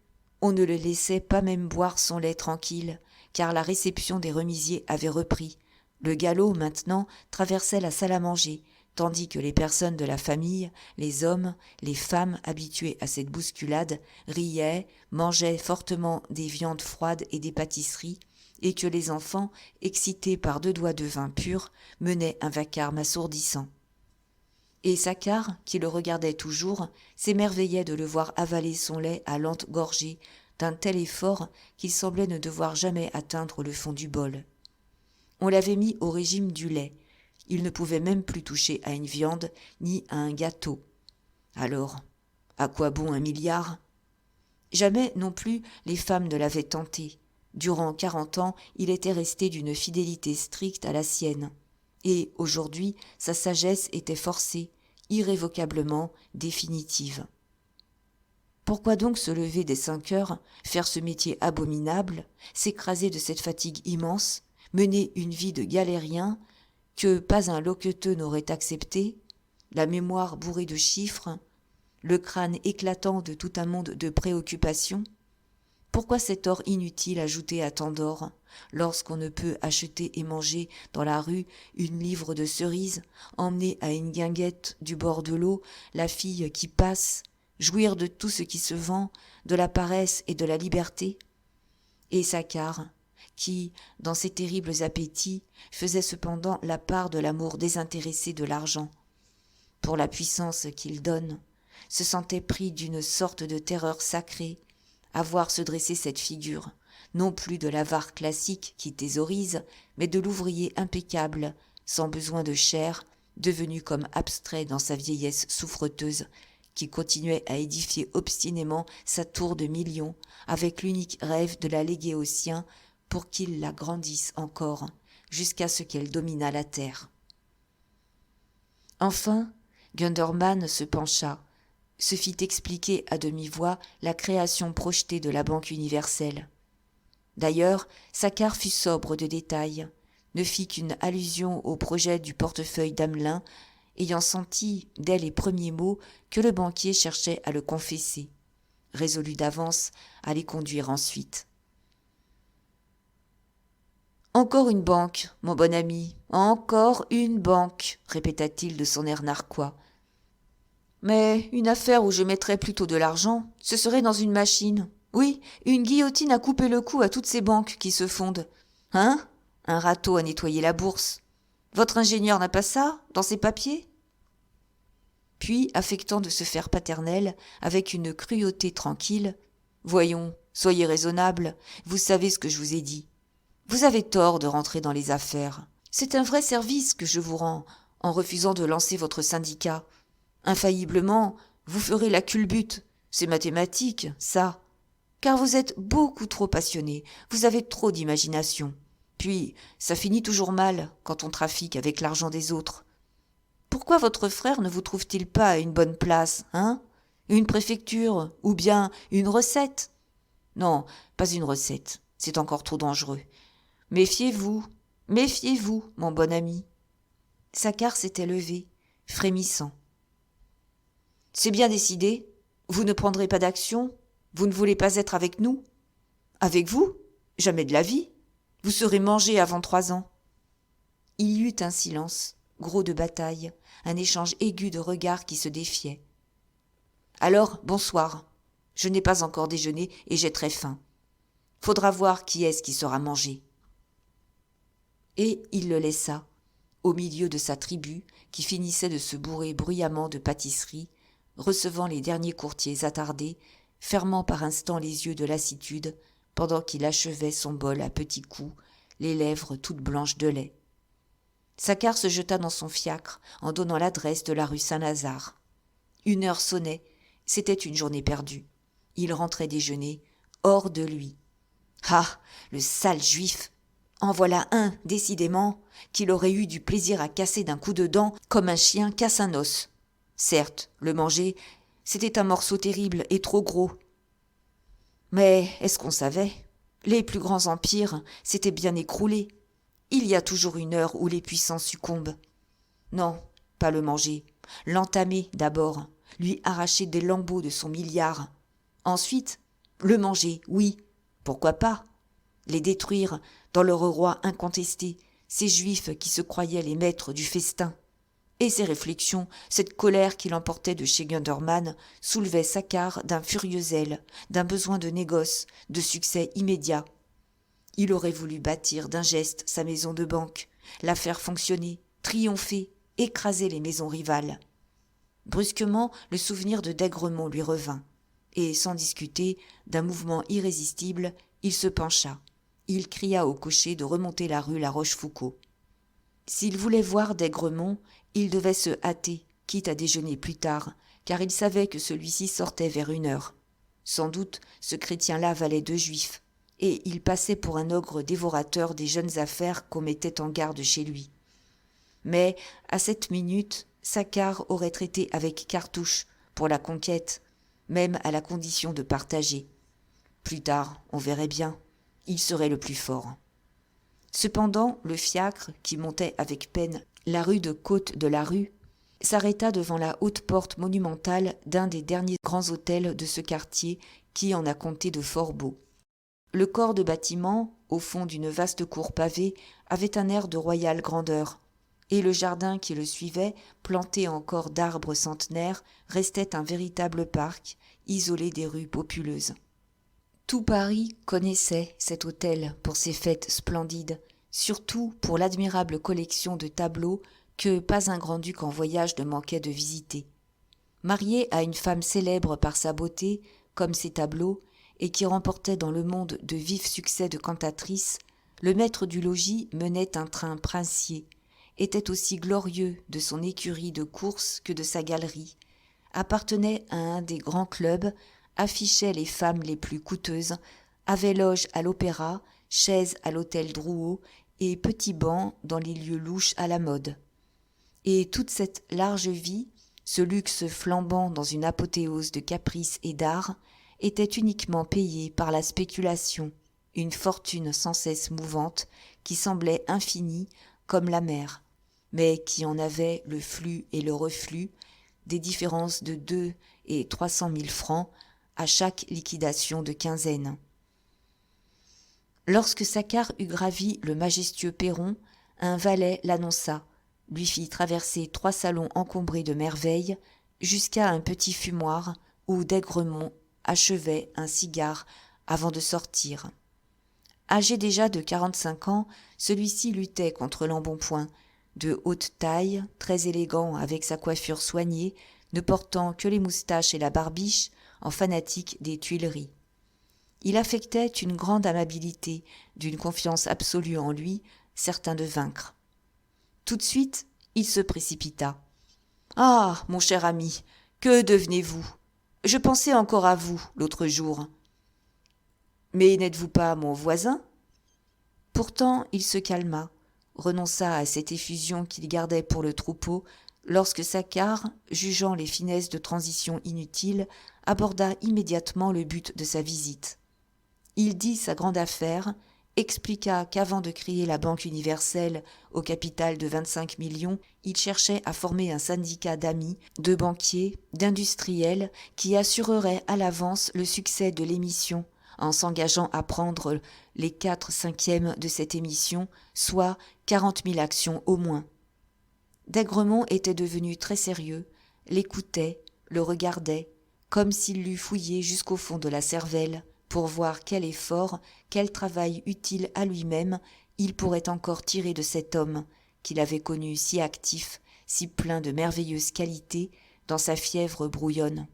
on ne le laissait pas même boire son lait tranquille, car la réception des remisiers avait repris. Le galop, maintenant, traversait la salle à manger, tandis que les personnes de la famille, les hommes, les femmes habitués à cette bousculade, riaient, mangeaient fortement des viandes froides et des pâtisseries, et que les enfants, excités par 2 doigts de vin pur, menaient un vacarme assourdissant. Et Saccard, qui le regardait toujours, s'émerveillait de le voir avaler son lait à lente gorgée, d'un tel effort qu'il semblait ne devoir jamais atteindre le fond du bol. On l'avait mis au régime du lait. Il ne pouvait même plus toucher à une viande ni à un gâteau. Alors, à quoi bon 1 milliard ? Jamais non plus les femmes ne l'avaient tenté. Durant 40 ans, il était resté d'une fidélité stricte à la sienne. Et aujourd'hui, sa sagesse était forcée, irrévocablement définitive. Pourquoi donc se lever dès 5 heures, faire ce métier abominable, s'écraser de cette fatigue immense, mener une vie de galérien que pas un loqueteux n'aurait accepté, la mémoire bourrée de chiffres, le crâne éclatant de tout un monde de préoccupations? Pourquoi cet or inutile ajouté à tant d'or, lorsqu'on ne peut acheter et manger dans la rue une livre de cerises, emmener à une guinguette du bord de l'eau la fille qui passe, jouir de tout ce qui se vend, de la paresse et de la liberté? Et Saccard, qui, dans ses terribles appétits, faisait cependant la part de l'amour désintéressé de l'argent, pour la puissance qu'il donne, se sentait pris d'une sorte de terreur sacrée à voir se dresser cette figure, non plus de l'avare classique qui thésaurise, mais de l'ouvrier impeccable, sans besoin de chair, devenu comme abstrait dans sa vieillesse souffreteuse, qui continuait à édifier obstinément sa tour de millions, avec l'unique rêve de la léguer aux siens pour qu'ils la grandissent encore, jusqu'à ce qu'elle dominât la terre. Enfin, Gundermann se pencha, se fit expliquer à demi-voix la création projetée de la Banque universelle. D'ailleurs, Saccard fut sobre de détails, ne fit qu'une allusion au projet du portefeuille d'Amelin, ayant senti, dès les premiers mots, que le banquier cherchait à le confesser, résolu d'avance à les conduire ensuite. « Encore une banque, mon bon ami, encore une banque, répéta-t-il de son air narquois. Mais une affaire où je mettrais plutôt de l'argent, ce serait dans une machine. Oui, une guillotine à couper le cou à toutes ces banques qui se fondent. Hein? Un râteau à nettoyer la bourse. Votre ingénieur n'a pas ça, dans ses papiers? Puis, affectant de se faire paternel, avec une cruauté tranquille, « Voyons, soyez raisonnable, vous savez ce que je vous ai dit. Vous avez tort de rentrer dans les affaires. C'est un vrai service que je vous rends, en refusant de lancer votre syndicat. Infailliblement, vous ferez la culbute. C'est mathématique, ça. Car vous êtes beaucoup trop passionné, vous avez trop d'imagination. Puis, ça finit toujours mal quand on trafique avec l'argent des autres. Pourquoi votre frère ne vous trouve-t-il pas une bonne place, hein? Une préfecture, ou bien une recette? Non, pas une recette, c'est encore trop dangereux. Méfiez-vous, mon bon ami. » Saccard s'était levé, frémissant. « C'est bien décidé, vous ne prendrez pas d'action, vous ne voulez pas être avec nous? Avec vous? Jamais de la vie. Vous serez mangé avant 3 ans. » Il y eut un silence, gros de bataille, un échange aigu de regards qui se défiaient. « Alors, bonsoir. Je n'ai pas encore déjeuné et j'ai très faim. Faudra voir qui est-ce qui sera mangé. » Et il le laissa, au milieu de sa tribu qui finissait de se bourrer bruyamment de pâtisseries, recevant les derniers courtiers attardés, fermant par instants les yeux de lassitude, pendant qu'il achevait son bol à petits coups, les lèvres toutes blanches de lait. Saccard se jeta dans son fiacre en donnant l'adresse de la rue Saint-Lazare. 1 heure sonnait, c'était une journée perdue. Il rentrait déjeuner, hors de lui. Ah, le sale juif! En voilà un, décidément, qu'il aurait eu du plaisir à casser d'un coup de dent comme un chien casse un os. Certes, le manger, c'était un morceau terrible et trop gros. Mais est-ce qu'on savait? Les plus grands empires s'étaient bien écroulés. Il y a toujours une heure où les puissants succombent. Non, pas le manger. L'entamer d'abord, lui arracher des lambeaux de son milliard. Ensuite, le manger, oui, pourquoi pas? Les détruire dans leur roi incontesté, ces juifs qui se croyaient les maîtres du festin. Et ces réflexions, cette colère qui l'emportait de chez Gundermann, soulevait Saccard d'un furieux zèle, d'un besoin de négoce, de succès immédiat. Il aurait voulu bâtir d'un geste sa maison de banque, la faire fonctionner, triompher, écraser les maisons rivales. Brusquement, le souvenir de d'Aigremont lui revint, et sans discuter, d'un mouvement irrésistible, il se pencha. Il cria au cocher de remonter la rue La Rochefoucauld. S'il voulait voir d'Aigremont, il devait se hâter, quitte à déjeuner plus tard, car il savait que celui-ci sortait vers 1 heure. Sans doute, ce chrétien-là valait 2 juifs, et il passait pour un ogre dévorateur des jeunes affaires qu'on mettait en garde chez lui. Mais, à cette minute, Saccard aurait traité avec Cartouche pour la conquête, même à la condition de partager. Plus tard, on verrait bien, il serait le plus fort. Cependant, le fiacre, qui montait avec peine la rue de Côte de la Rue, s'arrêta devant la haute porte monumentale d'un des derniers grands hôtels de ce quartier qui en a compté de fort beaux. Le corps de bâtiment, au fond d'une vaste cour pavée, avait un air de royale grandeur, et le jardin qui le suivait, planté encore d'arbres centenaires, restait un véritable parc, isolé des rues populeuses. Tout Paris connaissait cet hôtel pour ses fêtes splendides, surtout pour l'admirable collection de tableaux que pas un grand-duc en voyage ne manquait de visiter. Marié à une femme célèbre par sa beauté, comme ses tableaux, et qui remportait dans le monde de vifs succès de cantatrice, le maître du logis menait un train princier, était aussi glorieux de son écurie de course que de sa galerie, appartenait à un des grands clubs, affichait les femmes les plus coûteuses, avait loge à l'opéra, chaise à l'hôtel Drouot et petits bancs dans les lieux louches à la mode. Et toute cette large vie, ce luxe flambant dans une apothéose de caprices et d'art, était uniquement payé par la spéculation, une fortune sans cesse mouvante qui semblait infinie comme la mer, mais qui en avait le flux et le reflux, des différences de 2 et 300 000 francs à chaque liquidation de quinzaine. Lorsque Saccard eut gravi le majestueux perron, un valet l'annonça, lui fit traverser 3 salons encombrés de merveilles, jusqu'à un petit fumoir où d'Aigremont achevait un cigare avant de sortir. Âgé déjà de 45 ans, celui-ci luttait contre l'embonpoint, de haute taille, très élégant avec sa coiffure soignée, ne portant que les moustaches et la barbiche, en fanatique des Tuileries. Il affectait une grande amabilité, d'une confiance absolue en lui, certain de vaincre. Tout de suite, il se précipita. « Ah, mon cher ami, que devenez-vous ? Je pensais encore à vous l'autre jour. »« Mais n'êtes-vous pas mon voisin ?» Pourtant, il se calma, renonça à cette effusion qu'il gardait pour le troupeau, lorsque Saccard, jugeant les finesses de transition inutiles, aborda immédiatement le but de sa visite. Il dit sa grande affaire, expliqua qu'avant de créer la Banque universelle au capital de 25 millions, il cherchait à former un syndicat d'amis, de banquiers, d'industriels qui assurerait à l'avance le succès de l'émission en s'engageant à prendre les 4/5 de cette émission, soit 40 000 actions au moins. D'Aigremont était devenu très sérieux, l'écoutait, le regardait, comme s'il l'eût fouillé jusqu'au fond de la cervelle, pour voir quel effort, quel travail utile à lui-même il pourrait encore tirer de cet homme qu'il avait connu si actif, si plein de merveilleuses qualités dans sa fièvre brouillonne.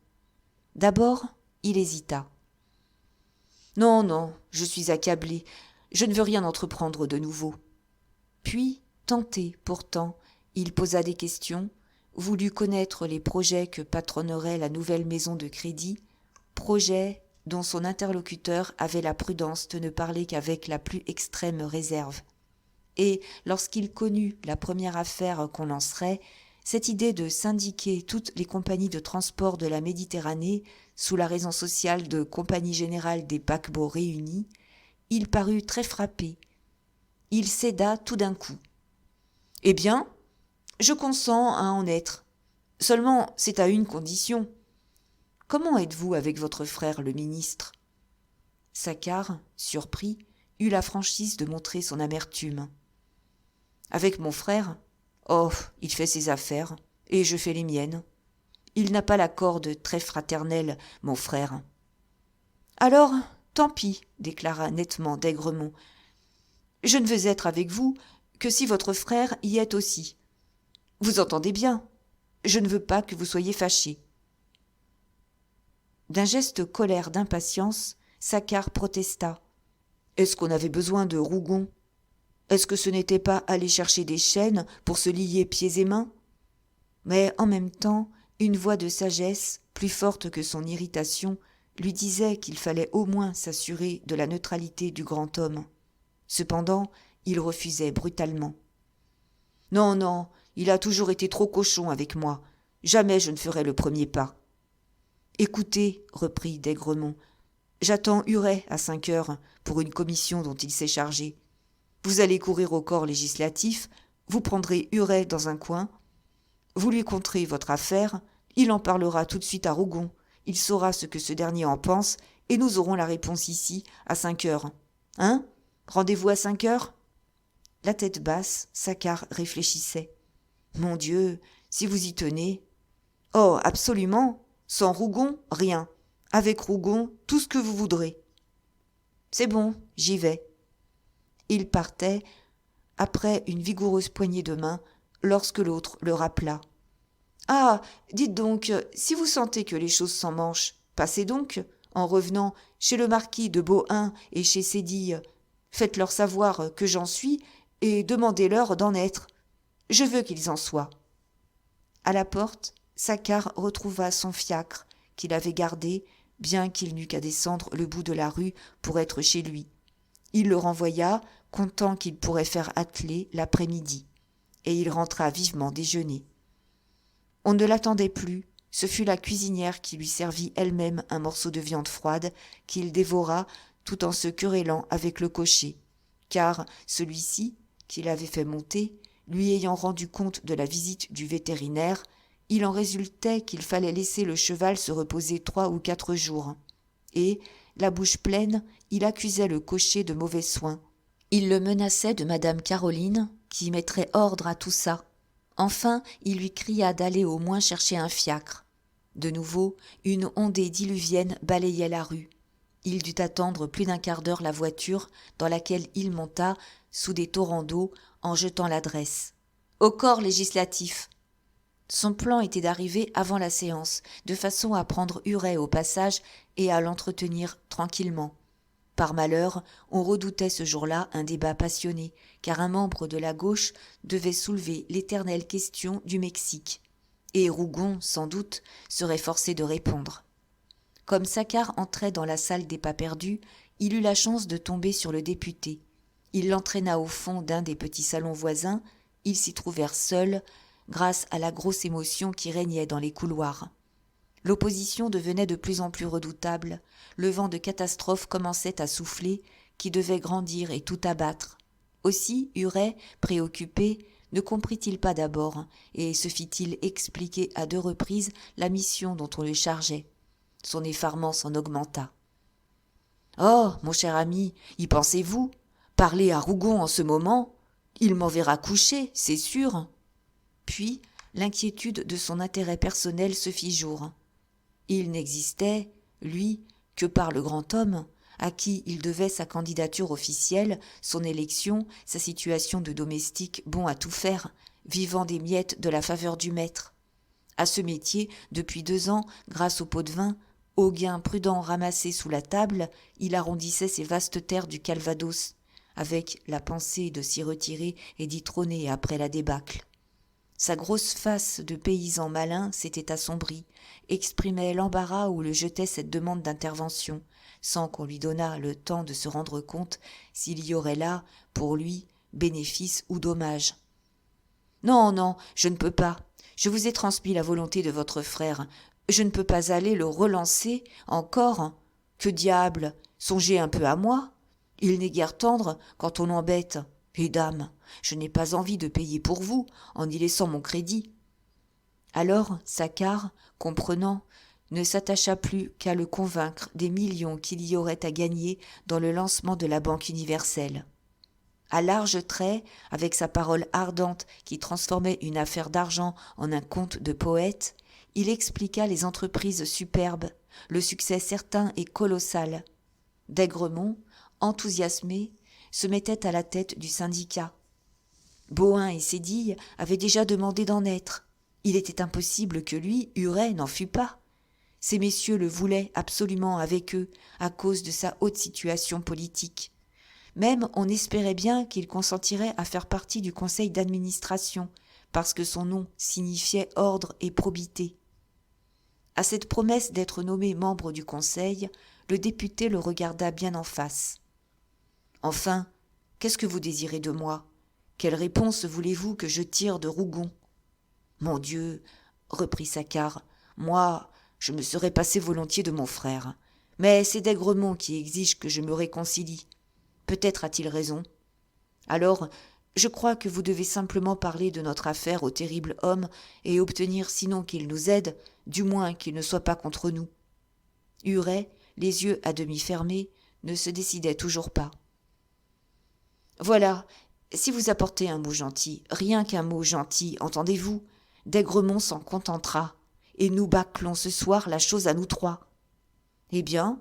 D'abord, il hésita. « Non, non, je suis accablé, je ne veux rien entreprendre de nouveau. » Puis, tenté pourtant, il posa des questions, voulut connaître les projets que patronnerait la nouvelle maison de crédit, projets dont son interlocuteur avait la prudence de ne parler qu'avec la plus extrême réserve. Et lorsqu'il connut la première affaire qu'on lancerait, cette idée de syndiquer toutes les compagnies de transport de la Méditerranée sous la raison sociale de Compagnie générale des paquebots réunis, il parut très frappé. Il céda tout d'un coup. « Eh bien, je consens à en être. Seulement, c'est à une condition. Comment êtes-vous avec votre frère le ministre ?» Saccard, surpris, eut la franchise de montrer son amertume. « Avec mon frère ? Oh, il fait ses affaires, et je fais les miennes. Il n'a pas la corde très fraternelle, mon frère. »« Alors, tant pis, déclara nettement d'Aigremont. Je ne veux être avec vous que si votre frère y est aussi. Vous entendez bien, je ne veux pas que vous soyez fâchés. » D'un geste colère d'impatience, Saccard protesta. Est-ce qu'on avait besoin de Rougon ? Est-ce que ce n'était pas aller chercher des chaînes pour se lier pieds et mains ? Mais en même temps, une voix de sagesse, plus forte que son irritation, lui disait qu'il fallait au moins s'assurer de la neutralité du grand homme. Cependant, il refusait brutalement. « Non, non, il a toujours été trop cochon avec moi. Jamais je ne ferai le premier pas. » Écoutez, reprit d'Aigremont, j'attends Huret à 5 heures pour une commission dont il s'est chargé. Vous allez courir au corps législatif, vous prendrez Huret dans un coin, vous lui conterez votre affaire, il en parlera tout de suite à Rougon, il saura ce que ce dernier en pense, et nous aurons la réponse ici, à 5 heures. Hein? Rendez-vous à 5 heures? La tête basse, Saccard réfléchissait. Mon Dieu, si vous y tenez. Oh, absolument. Sans Rougon, rien. Avec Rougon, tout ce que vous voudrez. C'est bon, j'y vais. Il partait, après une vigoureuse poignée de main, lorsque l'autre le rappela. Ah, dites donc, si vous sentez que les choses s'en manchent, passez donc, en revenant, chez le marquis de Beauhain et chez Sédille. Faites-leur savoir que j'en suis et demandez-leur d'en être. Je veux qu'ils en soient. À la porte, Saccard retrouva son fiacre qu'il avait gardé, bien qu'il n'eût qu'à descendre le bout de la rue pour être chez lui. Il le renvoya, comptant qu'il pourrait faire atteler l'après-midi, et il rentra vivement déjeuner. On ne l'attendait plus, ce fut la cuisinière qui lui servit elle-même un morceau de viande froide qu'il dévora tout en se querellant avec le cocher, car celui-ci, qui l'avait fait monter, lui ayant rendu compte de la visite du vétérinaire, il en résultait qu'il fallait laisser le cheval se reposer 3 ou 4 jours. Et, la bouche pleine, il accusait le cocher de mauvais soins. Il le menaçait de madame Caroline, qui mettrait ordre à tout ça. Enfin, il lui cria d'aller au moins chercher un fiacre. De nouveau, une ondée diluvienne balayait la rue. Il dut attendre plus d'1 quart d'heure la voiture dans laquelle il monta, sous des torrents d'eau, en jetant l'adresse. « Au corps législatif !» Son plan était d'arriver avant la séance, de façon à prendre Huret au passage et à l'entretenir tranquillement. Par malheur, on redoutait ce jour-là un débat passionné, car un membre de la gauche devait soulever l'éternelle question du Mexique. Et Rougon, sans doute, serait forcé de répondre. Comme Saccard entrait dans la salle des pas-perdus, il eut la chance de tomber sur le député. Il l'entraîna au fond d'un des petits salons voisins, ils s'y trouvèrent seuls, grâce à la grosse émotion qui régnait dans les couloirs. L'opposition devenait de plus en plus redoutable, le vent de catastrophe commençait à souffler, qui devait grandir et tout abattre. Aussi, Huret, préoccupé, ne comprit-il pas d'abord, et se fit-il expliquer à 2 reprises la mission dont on le chargeait. Son effarement s'en augmenta. « Oh, mon cher ami, y pensez-vous? Parler à Rougon en ce moment? Il m'enverra coucher, c'est sûr. » Puis, l'inquiétude de son intérêt personnel se fit jour. Il n'existait, lui, que par le grand homme, à qui il devait sa candidature officielle, son élection, sa situation de domestique bon à tout faire, vivant des miettes de la faveur du maître. À ce métier, depuis 2 ans, grâce au pot de vin, aux gains prudents ramassés sous la table, il arrondissait ses vastes terres du Calvados, avec la pensée de s'y retirer et d'y trôner après la débâcle. Sa grosse face de paysan malin s'était assombrie, exprimait l'embarras où le jetait cette demande d'intervention, sans qu'on lui donnât le temps de se rendre compte s'il y aurait là, pour lui, bénéfice ou dommage. « Non, non, je ne peux pas. Je vous ai transmis la volonté de votre frère. Je ne peux pas aller le relancer encore. Que diable, songez un peu à moi. Il n'est guère tendre quand on l'embête. Et dame, je n'ai pas envie de payer pour vous, en y laissant mon crédit. » Alors, Saccard, comprenant, ne s'attacha plus qu'à le convaincre des millions qu'il y aurait à gagner dans le lancement de la Banque universelle. À larges traits, avec sa parole ardente qui transformait une affaire d'argent en un conte de poète, il expliqua les entreprises superbes, le succès certain et colossal. D'Aigremont, enthousiasmé, se mettait à la tête du syndicat. Beauhain et Sédille avaient déjà demandé d'en être. Il était impossible que lui, Huret, n'en fût pas. Ces messieurs le voulaient absolument avec eux, à cause de sa haute situation politique. Même on espérait bien qu'il consentirait à faire partie du conseil d'administration, parce que son nom signifiait ordre et probité. À cette promesse d'être nommé membre du conseil, le député le regarda bien en face. « Enfin, qu'est-ce que vous désirez de moi? Quelle réponse voulez-vous que je tire de Rougon ?»« Mon Dieu, reprit Saccard, moi, je me serais passé volontiers de mon frère. Mais c'est d'Aigremont qui exige que je me réconcilie. Peut-être a-t-il raison. Alors, je crois que vous devez simplement parler de notre affaire au terrible homme et obtenir sinon qu'il nous aide, du moins qu'il ne soit pas contre nous. » Huret, les yeux à demi fermés, ne se décidait toujours pas. « Voilà, si vous apportez un mot gentil, rien qu'un mot gentil, entendez-vous, d'Aigremont s'en contentera, et nous bâclons ce soir la chose à nous trois. »« Eh bien,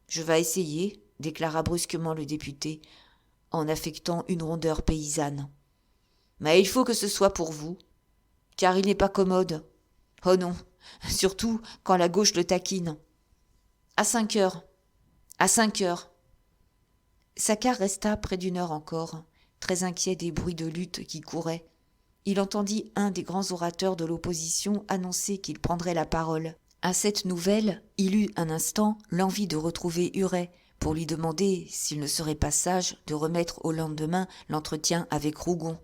je vas essayer, » déclara brusquement le député, en affectant une rondeur paysanne. « Mais il faut que ce soit pour vous, car il n'est pas commode. Oh non, surtout quand la gauche le taquine. À 5 heures, à 5 heures. » Saccard resta près d'une heure encore, très inquiet des bruits de lutte qui couraient. Il entendit un des grands orateurs de l'opposition annoncer qu'il prendrait la parole. À cette nouvelle, il eut un instant l'envie de retrouver Huret pour lui demander s'il ne serait pas sage de remettre au lendemain l'entretien avec Rougon.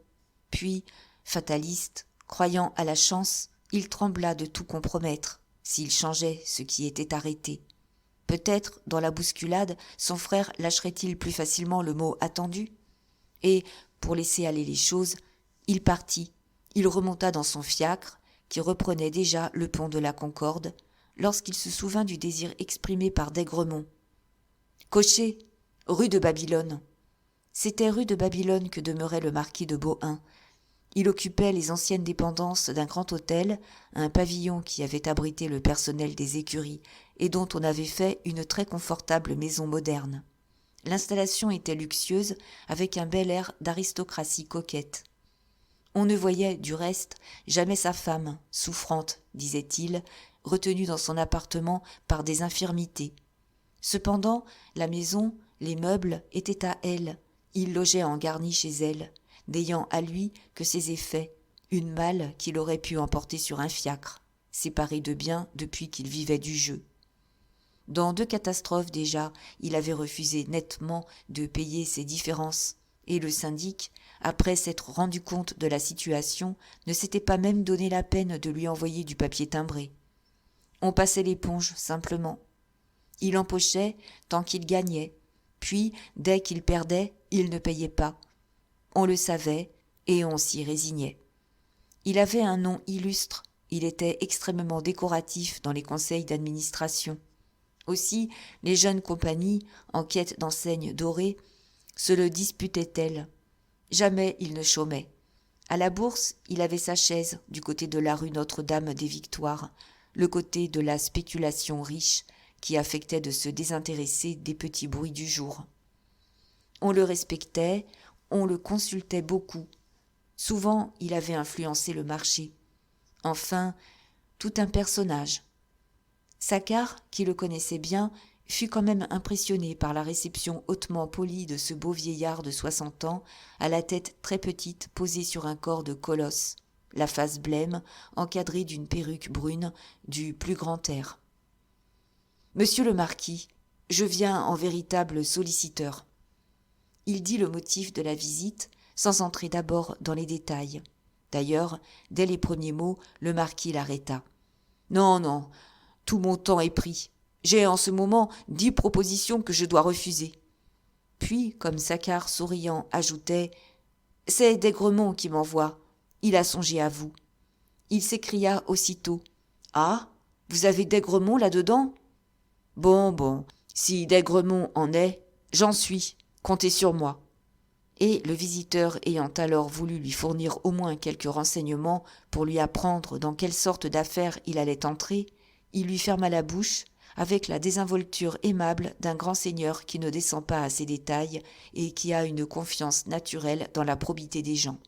Puis, fataliste, croyant à la chance, il trembla de tout compromettre, s'il changeait ce qui était arrêté. Peut-être, dans la bousculade, son frère lâcherait-il plus facilement le mot attendu ? Et, pour laisser aller les choses, il partit. Il remonta dans son fiacre, qui reprenait déjà le pont de la Concorde, lorsqu'il se souvint du désir exprimé par d'Aigremont. « Cocher, rue de Babylone. » C'était rue de Babylone que demeurait le marquis de Beauhain. Il occupait les anciennes dépendances d'un grand hôtel, un pavillon qui avait abrité le personnel des écuries et dont on avait fait une très confortable maison moderne. L'installation était luxueuse, avec un bel air d'aristocratie coquette. On ne voyait, du reste, jamais sa femme, souffrante, disait-il, retenue dans son appartement par des infirmités. Cependant, la maison, les meubles étaient à elle. Il logeait en garni chez elle, n'ayant à lui que ses effets, une malle qu'il aurait pu emporter sur un fiacre, séparé de biens depuis qu'il vivait du jeu. Dans 2 catastrophes déjà, il avait refusé nettement de payer ses différences, et le syndic, après s'être rendu compte de la situation, ne s'était pas même donné la peine de lui envoyer du papier timbré. On passait l'éponge simplement. Il empochait tant qu'il gagnait, puis, dès qu'il perdait, il ne payait pas. On le savait, et on s'y résignait. Il avait un nom illustre, il était extrêmement décoratif dans les conseils d'administration. Aussi, les jeunes compagnies, en quête d'enseignes dorées, se le disputaient-elles. Jamais il ne chômait. À la Bourse, il avait sa chaise du côté de la rue Notre-Dame-des-Victoires, le côté de la spéculation riche qui affectait de se désintéresser des petits bruits du jour. On le respectait, on le consultait beaucoup. Souvent, il avait influencé le marché. Enfin, tout un personnage. Saccard, qui le connaissait bien, fut quand même impressionné par la réception hautement polie de ce beau vieillard de 60 ans, à la tête très petite posée sur un corps de colosse, la face blême, encadrée d'une perruque brune, du plus grand air. « Monsieur le marquis, je viens en véritable solliciteur. » Il dit le motif de la visite, sans entrer d'abord dans les détails. D'ailleurs, dès les premiers mots, le marquis l'arrêta. « Non, non, tout mon temps est pris. J'ai en ce moment 10 propositions que je dois refuser. » Puis, comme Saccard souriant ajoutait, « C'est d'Aigremont qui m'envoie. Il a songé à vous. » Il s'écria aussitôt, « Ah, vous avez d'Aigremont là-dedans ? Bon, si d'Aigremont en est, j'en suis. Comptez sur moi. » Et le visiteur ayant alors voulu lui fournir au moins quelques renseignements pour lui apprendre dans quelle sorte d'affaires il allait entrer, il lui ferma la bouche avec la désinvolture aimable d'un grand seigneur qui ne descend pas à ces détails et qui a une confiance naturelle dans la probité des gens.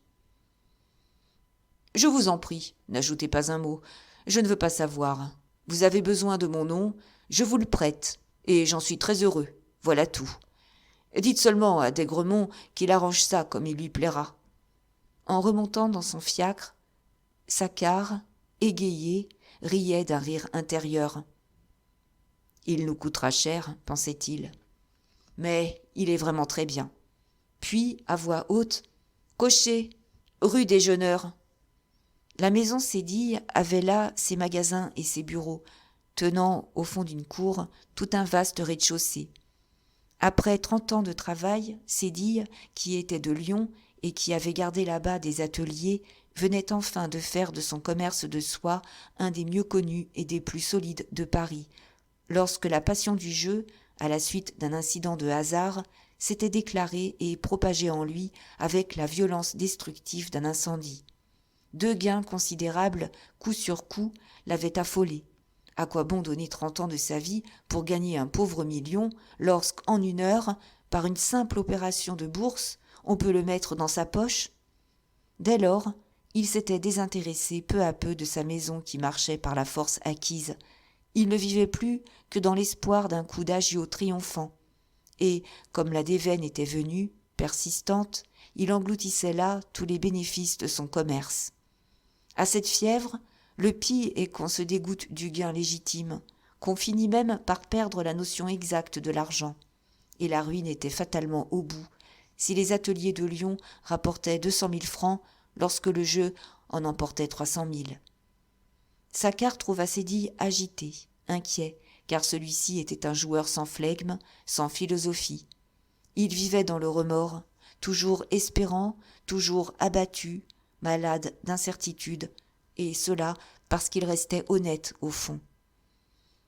« Je vous en prie, n'ajoutez pas un mot, je ne veux pas savoir. Vous avez besoin de mon nom, je vous le prête, et j'en suis très heureux, voilà tout. Dites seulement à d'Aigremont qu'il arrange ça comme il lui plaira. » En remontant dans son fiacre, Saccard, égayé, riait d'un rire intérieur. « Il nous coûtera cher, pensait-il. Mais il est vraiment très bien. » Puis, à voix haute, « Cocher, rue des Jeûneurs. » La maison Sédille avait là ses magasins et ses bureaux. tenant au fond d'une cour tout un vaste rez-de-chaussée. Après 30 ans de travail, Sédille, qui était de Lyon et qui avait gardé là-bas des ateliers, venait enfin de faire de son commerce de soie un des mieux connus et des plus solides de Paris, lorsque la passion du jeu, à la suite d'un incident de hasard, s'était déclarée et propagée en lui avec la violence destructive d'un incendie. 2 gains considérables, coup sur coup, l'avaient affolé. À quoi bon donner 30 ans de sa vie pour gagner un pauvre million lorsqu'en 1 heure, par une simple opération de bourse, on peut le mettre dans sa poche ? Dès lors, il s'était désintéressé peu à peu de sa maison qui marchait par la force acquise. Il ne vivait plus que dans l'espoir d'un coup d'agio triomphant. Et, comme la déveine était venue, persistante, il engloutissait là tous les bénéfices de son commerce. À cette fièvre, le pis est qu'on se dégoûte du gain légitime, qu'on finit même par perdre la notion exacte de l'argent. Et la ruine était fatalement au bout, si les ateliers de Lyon rapportaient 200 000 francs lorsque le jeu en emportait 300 000. Saccard trouva Sédille agité, inquiet, car celui-ci était un joueur sans flegme, sans philosophie. Il vivait dans le remords, toujours espérant, toujours abattu, malade d'incertitude, et cela parce qu'il restait honnête au fond.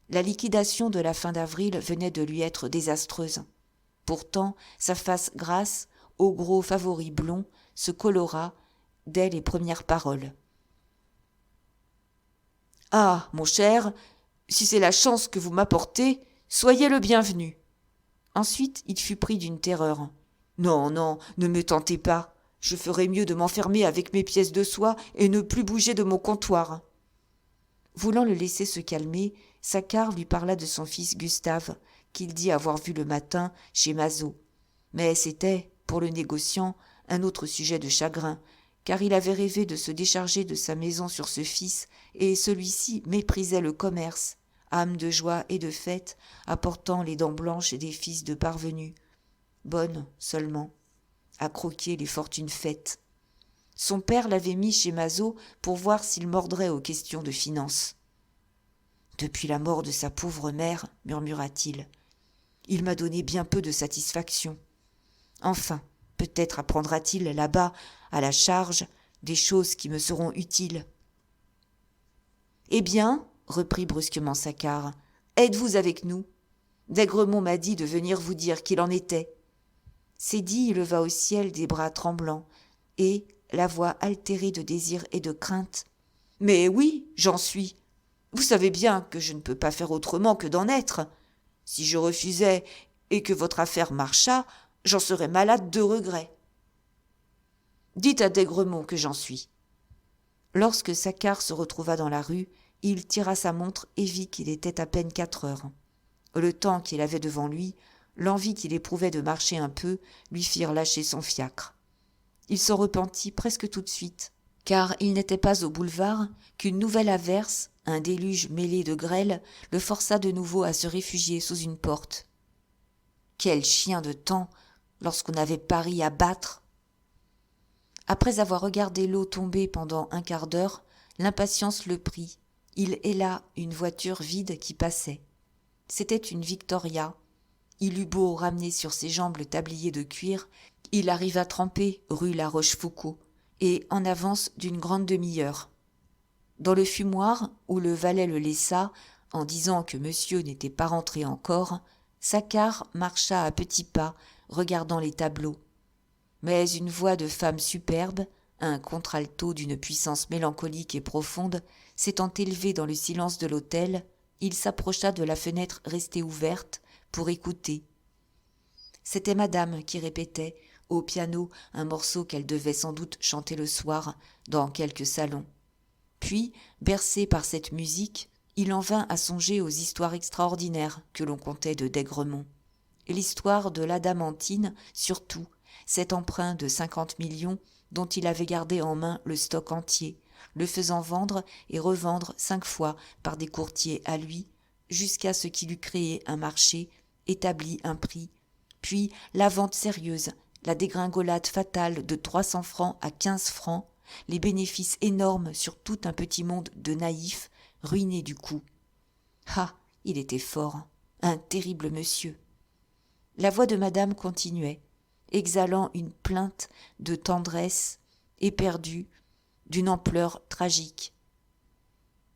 La liquidation de la fin d'avril venait de lui être désastreuse. Pourtant, sa face grasse, au gros favori blond, se colora dès les premières paroles. « Ah, mon cher, si c'est la chance que vous m'apportez, soyez le bienvenu. » Ensuite, il fut pris d'une terreur. « Non, non, ne me tentez pas. Je ferais mieux de m'enfermer avec mes pièces de soie et ne plus bouger de mon comptoir. » Voulant le laisser se calmer, Saccard lui parla de son fils Gustave, qu'il dit avoir vu le matin chez Mazot. Mais c'était, pour le négociant, un autre sujet de chagrin, car il avait rêvé de se décharger de sa maison sur ce fils, et celui-ci méprisait le commerce, âme de joie et de fête, apportant les dents blanches des fils de parvenus. Bonne seulement, à croquer les fortunes faites. Son père l'avait mis chez Mazot pour voir s'il mordrait aux questions de finances. « Depuis la mort de sa pauvre mère, murmura-t-il, il m'a donné bien peu de satisfaction. Enfin, peut-être apprendra-t-il là-bas, à la charge, des choses qui me seront utiles. »« Eh bien, reprit brusquement Saccard, êtes-vous avec nous ? D'Aigremont m'a dit de venir vous dire qu'il en était. » Sédille leva au ciel des bras tremblants, et, la voix altérée de désir et de crainte, « Mais oui, j'en suis. Vous savez bien que je ne peux pas faire autrement que d'en être. Si je refusais et que votre affaire marchât, j'en serais malade de regret. Dites à d'Aigremont que j'en suis. » Lorsque Saccard se retrouva dans la rue, il tira sa montre et vit qu'il était à peine 4 heures. Le temps qu'il avait devant lui, l'envie qu'il éprouvait de marcher un peu, lui firent lâcher son fiacre. Il s'en repentit presque tout de suite, car il n'était pas au boulevard qu'une nouvelle averse, un déluge mêlé de grêle, le força de nouveau à se réfugier sous une porte. Quel chien de temps, lorsqu'on avait Paris à battre! Après avoir regardé l'eau tomber pendant un quart d'heure, l'impatience le prit. Il héla une voiture vide qui passait. C'était une Victoria. Il eut beau ramener sur ses jambes le tablier de cuir, il arriva trempé rue La Rochefoucauld, et en avance d'une grande demi-heure. Dans le fumoir, où le valet le laissa, en disant que monsieur n'était pas rentré encore, Saccard marcha à petits pas, regardant les tableaux. Mais une voix de femme superbe, un contralto d'une puissance mélancolique et profonde, s'étant élevée dans le silence de l'hôtel, il s'approcha de la fenêtre restée ouverte pour écouter. C'était madame qui répétait, au piano, un morceau qu'elle devait sans doute chanter le soir dans quelque salon. Puis, bercé par cette musique, il en vint à songer aux histoires extraordinaires que l'on contait de d'Aigremont. L'histoire de l'adamantine, surtout, cet emprunt de 50 millions dont il avait gardé en main le stock entier, le faisant vendre et revendre 5 fois par des courtiers à lui, jusqu'à ce qu'il eût créé un marché, établi un prix, puis la vente sérieuse, la dégringolade fatale de 300 francs à 15 francs, les bénéfices énormes sur tout un petit monde de naïfs, ruinés du coup. Ah, il était fort, un terrible monsieur. La voix de madame continuait, exhalant une plainte de tendresse éperdue, d'une ampleur tragique.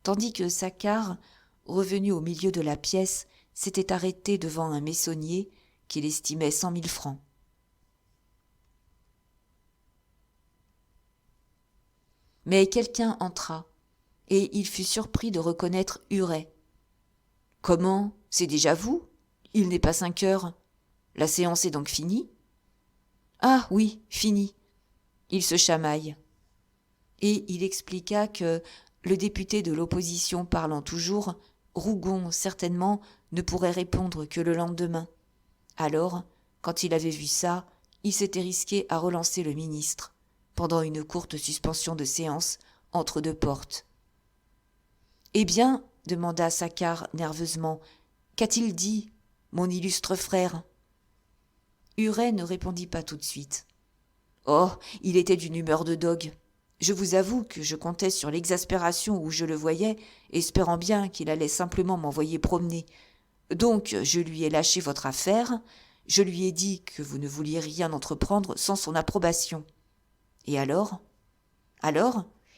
Tandis que Saccard, revenu au milieu de la pièce, s'était arrêté devant un maçonnier qu'il estimait 100 000 francs. Mais quelqu'un entra, et il fut surpris de reconnaître Huret. « Comment ? C'est déjà vous ? Il n'est pas 5 heures. La séance est donc finie ? » ?»« Ah oui, finie. » Il se chamaille. Et il expliqua que, le député de l'opposition parlant toujours, Rougon, certainement, ne pourrait répondre que le lendemain. Alors, quand il avait vu ça, il s'était risqué à relancer le ministre, pendant une courte suspension de séance entre deux portes. « Eh bien, demanda Saccard nerveusement, qu'a-t-il dit, mon illustre frère ?» Huret ne répondit pas tout de suite. « Oh, il était d'une humeur de dogue. Je vous avoue que je comptais sur l'exaspération où je le voyais, espérant bien qu'il allait simplement m'envoyer promener. Donc je lui ai lâché votre affaire, je lui ai dit que vous ne vouliez rien entreprendre sans son approbation. Et alors,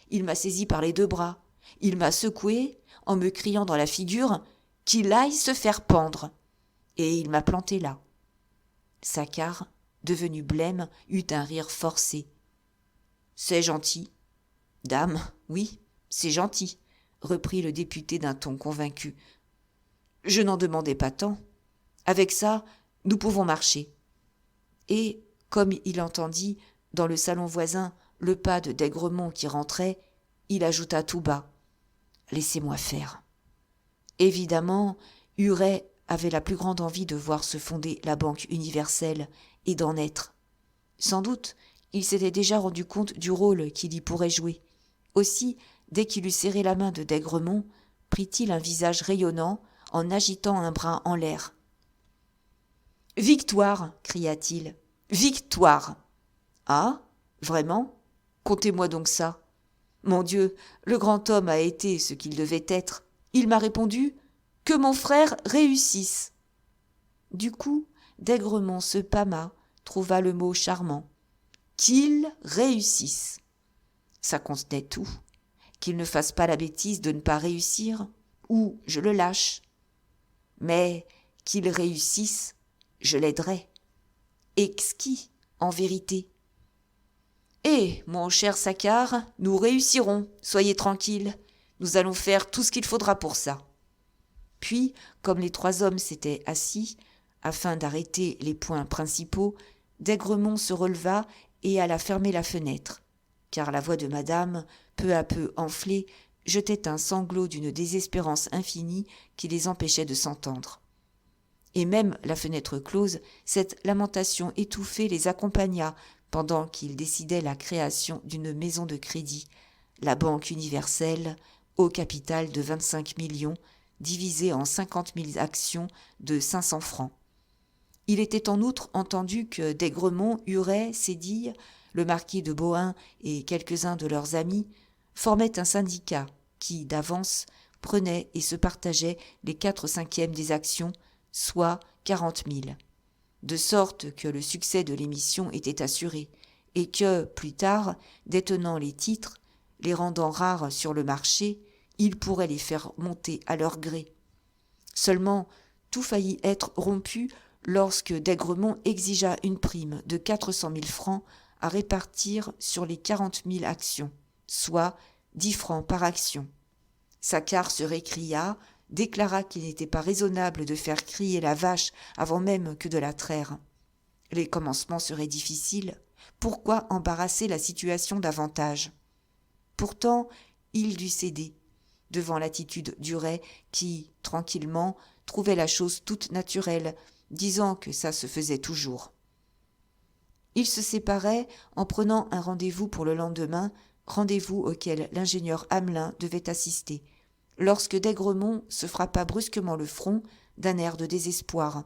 il m'a saisi par les 2 bras, il m'a secoué en me criant dans la figure qu'il aille se faire pendre. Et il m'a planté là. » Saccard, devenu blême, eut un rire forcé. « C'est gentil. »« Dame, oui, c'est gentil, » reprit le député d'un ton convaincu. « Je n'en demandais pas tant. Avec ça, nous pouvons marcher. » Et, comme il entendit, dans le salon voisin, le pas de d'Aigremont qui rentrait, il ajouta tout bas. « Laissez-moi faire. » Évidemment, Huret avait la plus grande envie de voir se fonder la Banque universelle et d'en être. Sans doute, il s'était déjà rendu compte du rôle qu'il y pourrait jouer. Aussi, dès qu'il eut serré la main de d'Aigremont, prit-il un visage rayonnant en agitant un bras en l'air. « Victoire !» cria-t-il. « Victoire !»« Ah, vraiment ? Contez-moi donc ça. Mon Dieu, le grand homme a été ce qu'il devait être. Il m'a répondu « Que mon frère réussisse !» Du coup, d'Aigremont se pâma, trouva le mot charmant. « Qu'il réussisse !» Ça contenait tout. Qu'il ne fasse pas la bêtise de ne pas réussir, ou je le lâche. Mais qu'il réussisse, je l'aiderai. Exquis, en vérité. « Eh, mon cher Saccard, nous réussirons, soyez tranquille. Nous allons faire tout ce qu'il faudra pour ça. » Puis, comme les 3 hommes s'étaient assis, afin d'arrêter les points principaux, d'Aigremont se releva et alla fermer la fenêtre, car la voix de madame, peu à peu enflée, jetait un sanglot d'une désespérance infinie qui les empêchait de s'entendre. Et même la fenêtre close, cette lamentation étouffée les accompagna pendant qu'ils décidaient la création d'une maison de crédit, la Banque universelle, au capital de 25 millions, divisé en 50 000 actions de 500 francs. Il était en outre entendu que d'Aigremont, Huret, Sédille, le marquis de Bohain et quelques-uns de leurs amis formaient un syndicat qui, d'avance, prenait et se partageait les 4/5 des actions, soit 40 000. De sorte que le succès de l'émission était assuré, et que, plus tard, détenant les titres, les rendant rares sur le marché, ils pourraient les faire monter à leur gré. Seulement, tout faillit être rompu lorsque d'Aigremont exigea une prime de 400 000 francs à répartir sur les 40 000 actions, soit 10 francs par action. Saccard se récria, déclara qu'il n'était pas raisonnable de faire crier la vache avant même que de la traire. Les commencements seraient difficiles, pourquoi embarrasser la situation davantage ? Pourtant, il dut céder, devant l'attitude d'Huret qui, tranquillement, trouvait la chose toute naturelle, disant que ça se faisait toujours. Ils se séparaient en prenant un rendez-vous pour le lendemain, rendez-vous auquel l'ingénieur Hamelin devait assister, lorsque d'Aigremont se frappa brusquement le front d'un air de désespoir.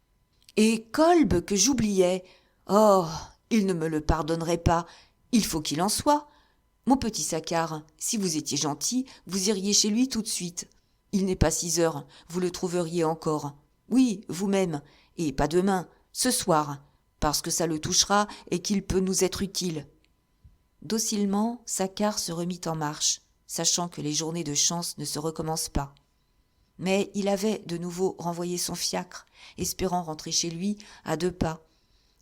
« Et Kolb, que j'oubliais ! Oh, il ne me le pardonnerait pas, il faut qu'il en soit. Mon petit Saccard, si vous étiez gentil, vous iriez chez lui tout de suite. Il n'est pas 6 heures, vous le trouveriez encore. Oui, vous-même, et pas demain, ce soir, parce que ça le touchera et qu'il peut nous être utile. » Docilement, Saccard se remit en marche, sachant que les journées de chance ne se recommencent pas. Mais il avait de nouveau renvoyé son fiacre, espérant rentrer chez lui à 2 pas,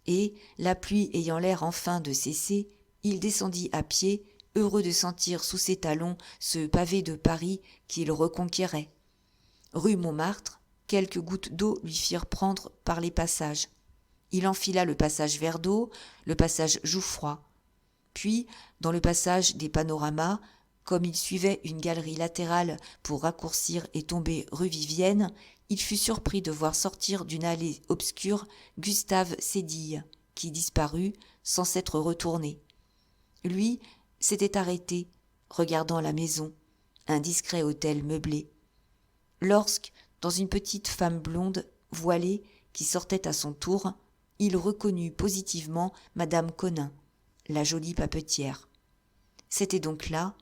et, la pluie ayant l'air enfin de cesser, il descendit à pied, heureux de sentir sous ses talons ce pavé de Paris qu'il reconquérait. Rue Montmartre, quelques gouttes d'eau lui firent prendre par les passages. Il enfila le passage Verdot, le passage Jouffroy. Puis, dans le passage des Panoramas, comme il suivait une galerie latérale pour raccourcir et tomber rue Vivienne, il fut surpris de voir sortir d'une allée obscure Gustave Sédille, qui disparut sans s'être retourné. Lui s'était arrêté, regardant la maison, un discret hôtel meublé, lorsque, dans une petite femme blonde, voilée, qui sortait à son tour, il reconnut positivement Madame Conin, la jolie papetière. C'était donc là,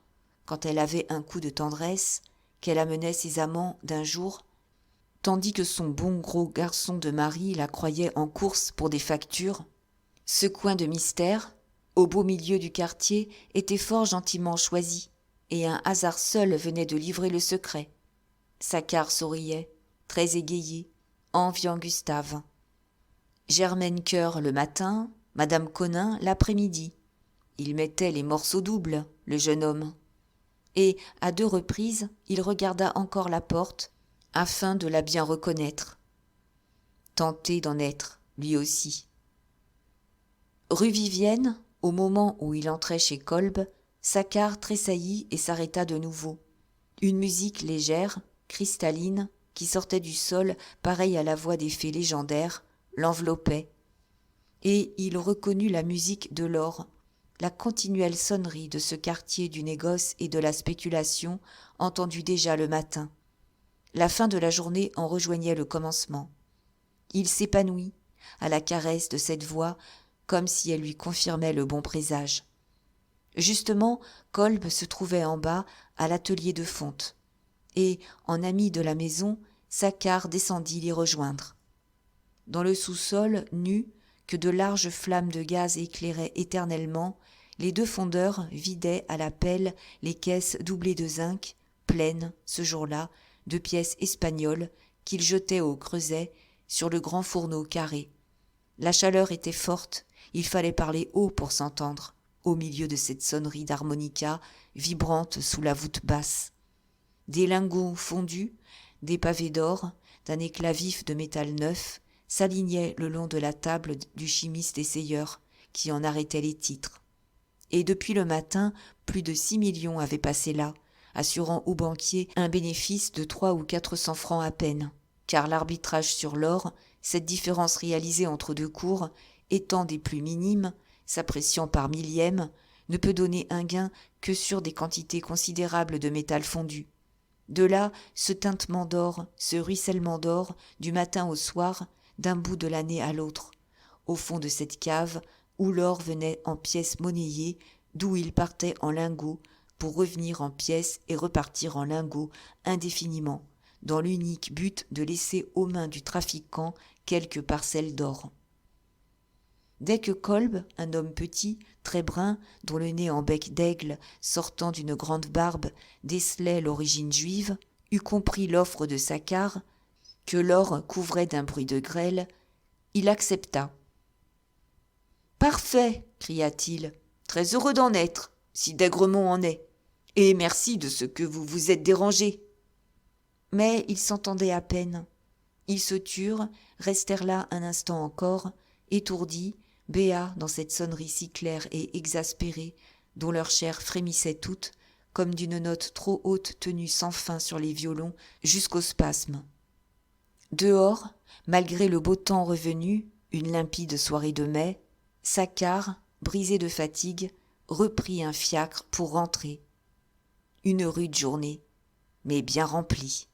quand elle avait un coup de tendresse, qu'elle amenait ses amants d'un jour, tandis que son bon gros garçon de mari la croyait en course pour des factures. Ce coin de mystère, au beau milieu du quartier, était fort gentiment choisi, et un hasard seul venait de livrer le secret. Saccard souriait, très égayé, enviant Gustave. Germaine Coeur le matin, Madame Conin l'après-midi. Il mettait les morceaux doubles, le jeune homme. Et, à 2 reprises, il regarda encore la porte, afin de la bien reconnaître. Tenté d'en être, lui aussi. Rue Vivienne, au moment où il entrait chez Kolb, Saccard tressaillit et s'arrêta de nouveau. Une musique légère, cristalline, qui sortait du sol, pareille à la voix des fées légendaires, l'enveloppait. Et il reconnut la musique de l'or, la continuelle sonnerie de ce quartier du négoce et de la spéculation, entendue déjà le matin. La fin de la journée en rejoignait le commencement. Il s'épanouit à la caresse de cette voix, comme si elle lui confirmait le bon présage. Justement, Kolb se trouvait en bas, à l'atelier de fonte, et, en ami de la maison, Saccard descendit l'y rejoindre. Dans le sous-sol, nu, que de larges flammes de gaz éclairaient éternellement, les 2 fondeurs vidaient à la pelle les caisses doublées de zinc, pleines, ce jour-là, de pièces espagnoles qu'ils jetaient au creuset sur le grand fourneau carré. La chaleur était forte, il fallait parler haut pour s'entendre, au milieu de cette sonnerie d'harmonica vibrante sous la voûte basse. Des lingots fondus, des pavés d'or, d'un éclat vif de métal neuf, s'alignaient le long de la table du chimiste essayeur, qui en arrêtait les titres. Et depuis le matin, plus de 6 millions avaient passé là, assurant aux banquiers un bénéfice de 300 ou 400 francs à peine, car l'arbitrage sur l'or, cette différence réalisée entre 2 cours, étant des plus minimes, s'appréciant par millième, ne peut donner un gain que sur des quantités considérables de métal fondu. De là, ce tintement d'or, ce ruissellement d'or, du matin au soir, d'un bout de l'année à l'autre, au fond de cette cave où l'or venait en pièces monnayées, d'où il partait en lingots, pour revenir en pièces et repartir en lingots indéfiniment, dans l'unique but de laisser aux mains du trafiquant quelques parcelles d'or. Dès que Kolb, un homme petit, très brun, dont le nez en bec d'aigle sortant d'une grande barbe décelait l'origine juive, eut compris l'offre de Saccard, que l'or couvrait d'un bruit de grêle, il accepta. « Parfait !» cria-t-il, « très heureux d'en être, si d'Aigremont en est, et merci de ce que vous vous êtes dérangé. » Mais ils s'entendaient à peine. Ils se turent, restèrent là un instant encore, étourdis, béats dans cette sonnerie si claire et exaspérée, dont leur chair frémissait toute, comme d'une note trop haute tenue sans fin sur les violons, jusqu'au spasme. Dehors, malgré le beau temps revenu, une limpide soirée de mai, Saccard, brisé de fatigue, reprit un fiacre pour rentrer. Une rude journée, mais bien remplie.